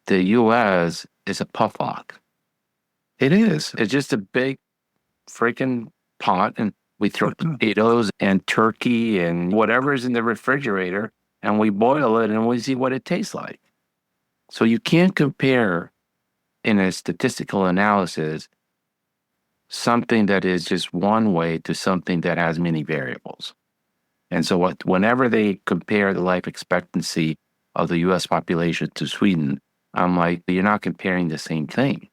The U.S. is a pufflock. It is. It's just a big freaking pot, and we throw potatoes and turkey and whatever's in the refrigerator, and we boil it, and we see what it tastes like. So you can't compare in a statistical analysis something that is just one way to something that has many variables. And so whenever they compare the life expectancy of the U.S. population to Sweden, I'm like, you're not comparing the same thing.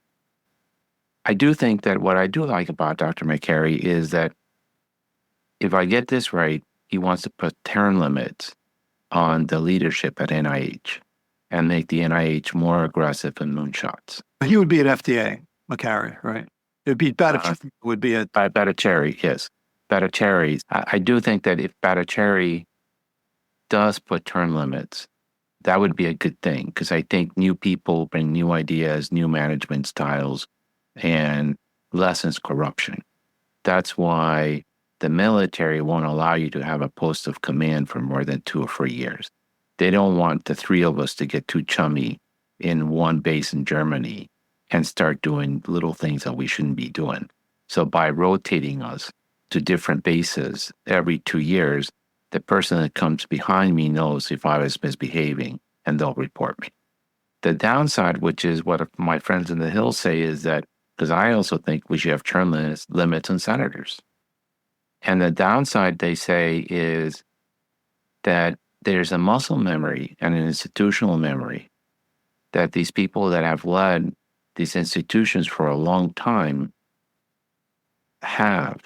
I do think that what I do like about Dr. Makary is that if I get this right, he wants to put term limits on the leadership at NIH and make the NIH more aggressive in moonshots. He would be at FDA, Makary, right? It would be Pediatric, yes. Pediatric. I do think that if Pediatric does put term limits, that would be a good thing, because I think new people bring new ideas, new management styles, and lessens corruption. That's why the military won't allow you to have a post of command for more than 2 or 3 years. They don't want the 3 of us to get too chummy in one base in Germany and start doing little things that we shouldn't be doing. So by rotating us to different bases every 2 years, the person that comes behind me knows if I was misbehaving, and they'll report me. The downside, which is what my friends in the Hill say, is that, because I also think we should have term limits on senators. And the downside, they say, is that there's a muscle memory and an institutional memory that these people that have led these institutions for a long time have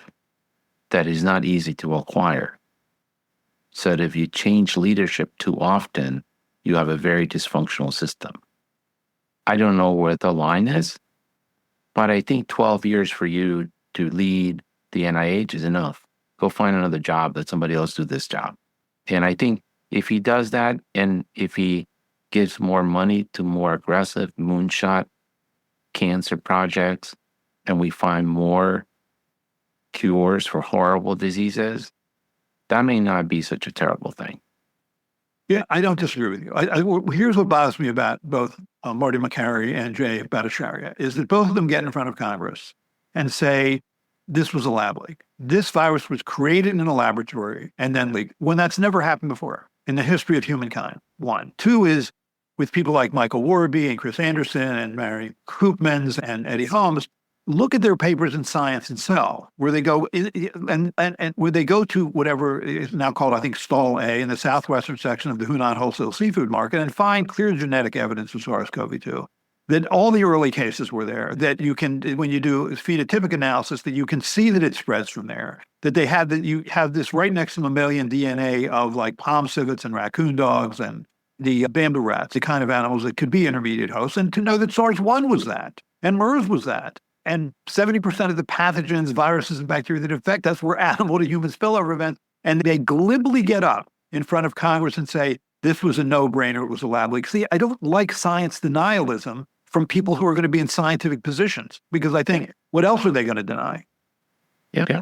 that is not easy to acquire. So that if you change leadership too often, you have a very dysfunctional system. I don't know where the line is, but I think 12 years for you to lead the NIH is enough. Go find another job, let somebody else do this job. And I think if he does that, and if he gives more money to more aggressive moonshot cancer projects, and we find more cures for horrible diseases, that may not be such a terrible thing. Yeah, I don't disagree with you. Here's what bothers me about both Marty Makary and Jay Bhattacharya, is that both of them get in front of Congress and say, this was a lab leak. This virus was created in a laboratory and then leaked, when that's never happened before in the history of humankind, 1. 2 is with people like Michael Warby and Chris Anderson and Mary Koopmans and Eddie Holmes. Look at their papers in Science and Cell, where they go and where they go to whatever is now called, I think, Stall A in the southwestern section of the Hunan wholesale seafood market, and find clear genetic evidence of SARS-CoV-2. That all the early cases were there. That you can, when you do phenotypic analysis, that you can see that it spreads from there. That they have that you have this right next to mammalian DNA of like palm civets and raccoon dogs and the bamboo rats, the kind of animals that could be intermediate hosts, and to know that SARS-1 was that and MERS was that. And 70% of the pathogens, viruses, and bacteria that affect us were animal to human spillover events. And they glibly get up in front of Congress and say, this was a no-brainer, it was a lab leak. See, I don't like science denialism from people who are going to be in scientific positions, because I think, what else are they going to deny? Yeah.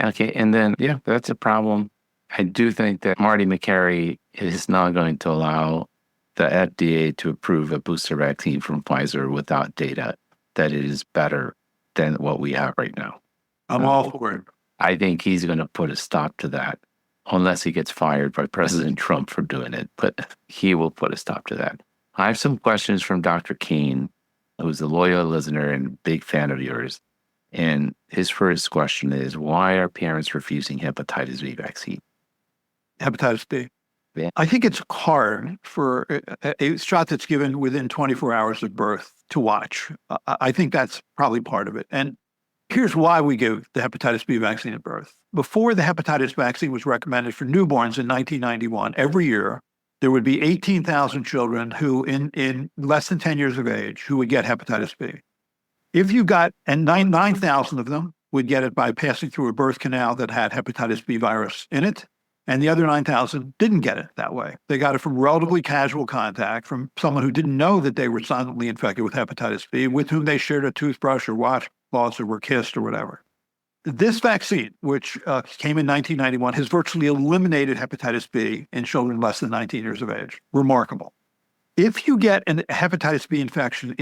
Okay. And then, that's a problem. I do think that Marty McCary is not going to allow the FDA to approve a booster vaccine from Pfizer without data that is better than what we have right now. I'm all for it. I think he's going to put a stop to that, unless he gets fired by President Trump for doing it. But he will put a stop to that. I have some questions from Dr. Kane, who's a loyal listener and big fan of yours. And his first question is, why are parents refusing hepatitis B vaccine? Hepatitis B. Yeah. I think it's hard for a shot that's given within 24 hours of birth to watch. I think that's probably part of it. And here's why we give the hepatitis B vaccine at birth. Before the hepatitis vaccine was recommended for newborns in 1991, every year, there would be 18,000 children who, in less than 10 years of age, who would get hepatitis B. If you got, and 9,000 of them would get it by passing through a birth canal that had hepatitis B virus in it, and the other 9,000 didn't get it that way. They got it from relatively casual contact from someone who didn't know that they were silently infected with hepatitis B, with whom they shared a toothbrush or washcloths or were kissed or whatever. This vaccine, which came in 1991, has virtually eliminated hepatitis B in children less than 19 years of age. Remarkable. If you get a hepatitis B infection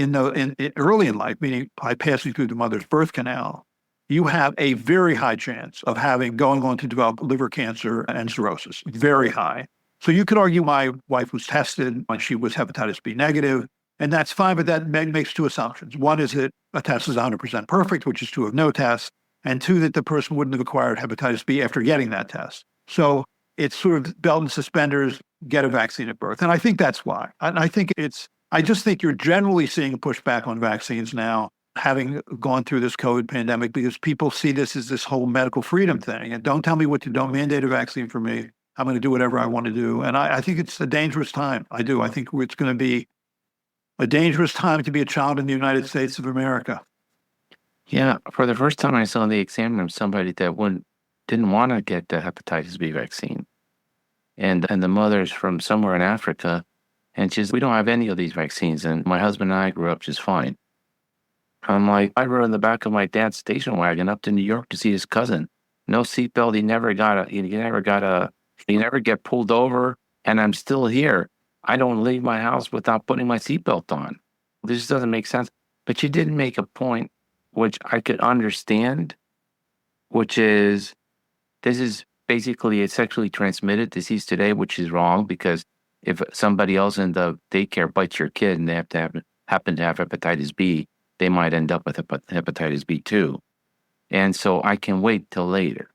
early in life, meaning by passing through the mother's birth canal, you have a very high chance of going on to develop liver cancer and cirrhosis. Very high. So you could argue my wife was tested when she was hepatitis B negative, and that's fine, but that makes two assumptions. One is that a test is 100% perfect, which is true of no test, and two, that the person wouldn't have acquired hepatitis B after getting that test. So it's sort of belt and suspenders, get a vaccine at birth. And I think that's why. And I just think you're generally seeing a pushback on vaccines now, having gone through this COVID pandemic, because people see this as this whole medical freedom thing. And don't tell me what to do. Don't mandate a vaccine for me. I'm going to do whatever I want to do. And I think it's a dangerous time. I do. I think it's going to be a dangerous time to be a child in the United States of America. Yeah. For the first time I saw in the exam somebody that didn't want to get the hepatitis B vaccine. And the mother's from somewhere in Africa. And she says, we don't have any of these vaccines. And my husband and I grew up just fine. I'm like, I rode in the back of my dad's station wagon up to New York to see his cousin. No seatbelt. He never get pulled over. And I'm still here. I don't leave my house without putting my seatbelt on. This doesn't make sense. But you did make a point, which I could understand, which is, this is basically a sexually transmitted disease today, which is wrong, because if somebody else in the daycare bites your kid and they happen to have hepatitis B, they might end up with hepatitis B too. And so I can wait till later.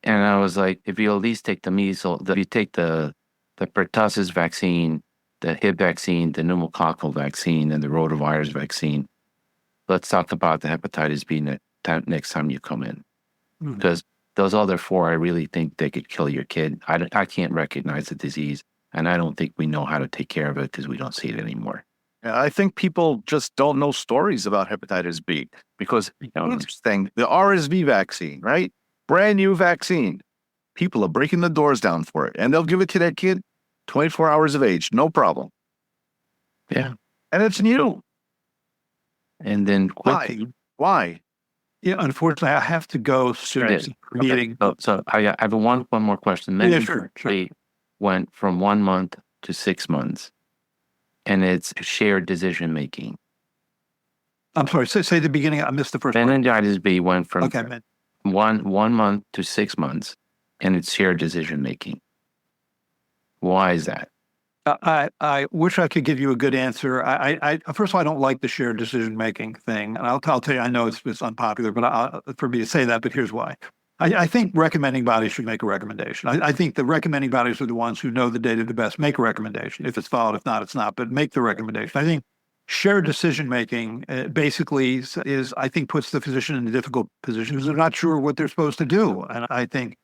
And I was like, if you at least take the measles, if you take the pertussis vaccine, the Hib vaccine, the pneumococcal vaccine, and the rotavirus vaccine, let's talk about the hepatitis B next time you come in. Mm-hmm. Because those other four, I really think they could kill your kid. I can't recognize the disease, and I don't think we know how to take care of it because we don't see it anymore. Yeah, I think people just don't know stories about hepatitis B, because interesting, the RSV vaccine, right? Brand new vaccine. People are breaking the doors down for it, and they'll give it to that kid 24 hours of age, no problem. Yeah. And it's new. And then Why? Yeah, unfortunately, I have to go soon. Meeting. Okay. So I have one more question. Sure. Went from 1 month to 6 months, and it's shared decision making. I'm sorry. Say the beginning. I missed the first part. Meningitis B went from one month to 6 months, and it's shared decision making. Why is that? I wish I could give you a good answer. First of all, I don't like the shared decision-making thing. And I'll tell you, I know it's unpopular, but for me to say that, but here's why. I think recommending bodies should make a recommendation. I think the recommending bodies are the ones who know the data the best. Make a recommendation. If it's followed, if not, it's not, but make the recommendation. I think shared decision-making basically I think, puts the physician in a difficult position because they're not sure what they're supposed to do. And I think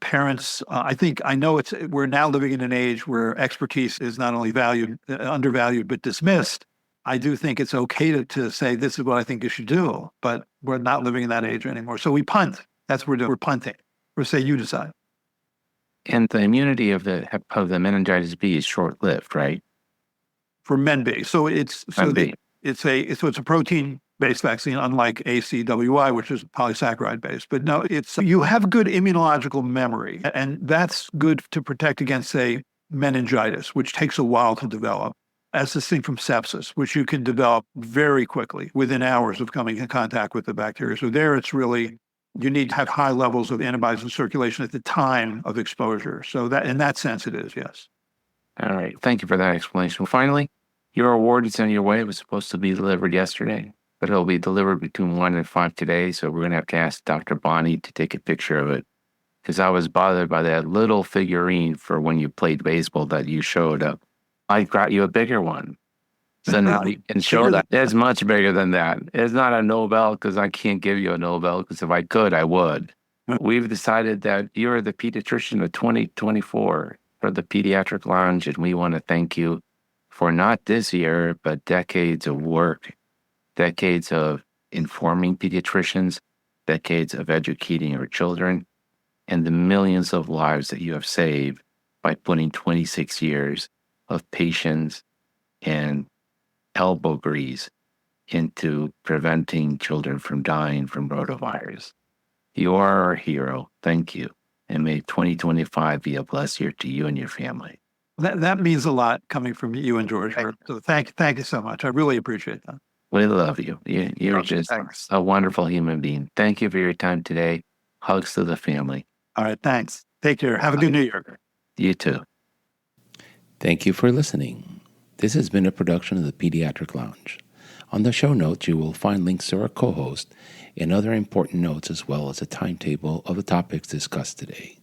parents, we're now living in an age where expertise is not only undervalued, but dismissed. I do think it's okay to say, this is what I think you should do, but we're not living in that age anymore. So we punt. That's what we're doing. We're punting. We're saying, you decide. And the immunity of the meningitis B is short-lived, right? For men B. So it's a protein based vaccine, unlike ACWI, which is polysaccharide based. But no, you have good immunological memory, and that's good to protect against, say, meningitis, which takes a while to develop, as distinct from sepsis, which you can develop very quickly within hours of coming in contact with the bacteria. So there, it's really, you need to have high levels of antibodies in circulation at the time of exposure. So that, in that sense, it is, yes. All right. Thank you for that explanation. Finally, your award is on your way. It was supposed to be delivered yesterday, but it'll be delivered between 1 and 5 today. So we're going to have to ask Dr. Bonnie to take a picture of it, because I was bothered by that little figurine for when you played baseball that you showed up. I got you a bigger one. So now you can show that. It's much bigger than that. It's not a Nobel, because I can't give you a Nobel, because if I could, I would. We've decided that you're the pediatrician of 2024 for the Pediatric Lounge, and we want to thank you for not this year, but decades of work, decades of informing pediatricians, decades of educating our children, and the millions of lives that you have saved by putting 26 years of patience and elbow grease into preventing children from dying from rotavirus. You are our hero. Thank you. And may 2025 be a blessed year to you and your family. That means a lot coming from you and George. So thank you so much. I really appreciate that. We love you. You're just a wonderful human being. Thank you for your time today. Hugs to the family. All right. Thanks. Take care. Have a good New Year. You too. Thank you for listening. This has been a production of the Pediatric Lounge. On the show notes, you will find links to our co-host and other important notes, as well as a timetable of the topics discussed today.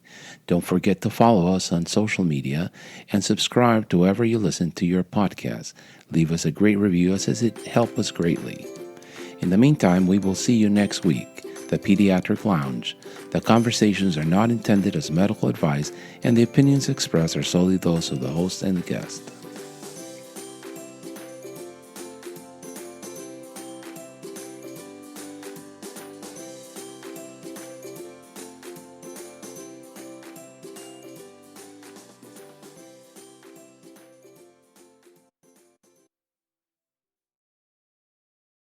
Don't forget to follow us on social media and subscribe to wherever you listen to your podcast. Leave us a great review, as it helps us greatly. In the meantime, we will see you next week. The Pediatric Lounge. The conversations are not intended as medical advice, and the opinions expressed are solely those of the host and the guest.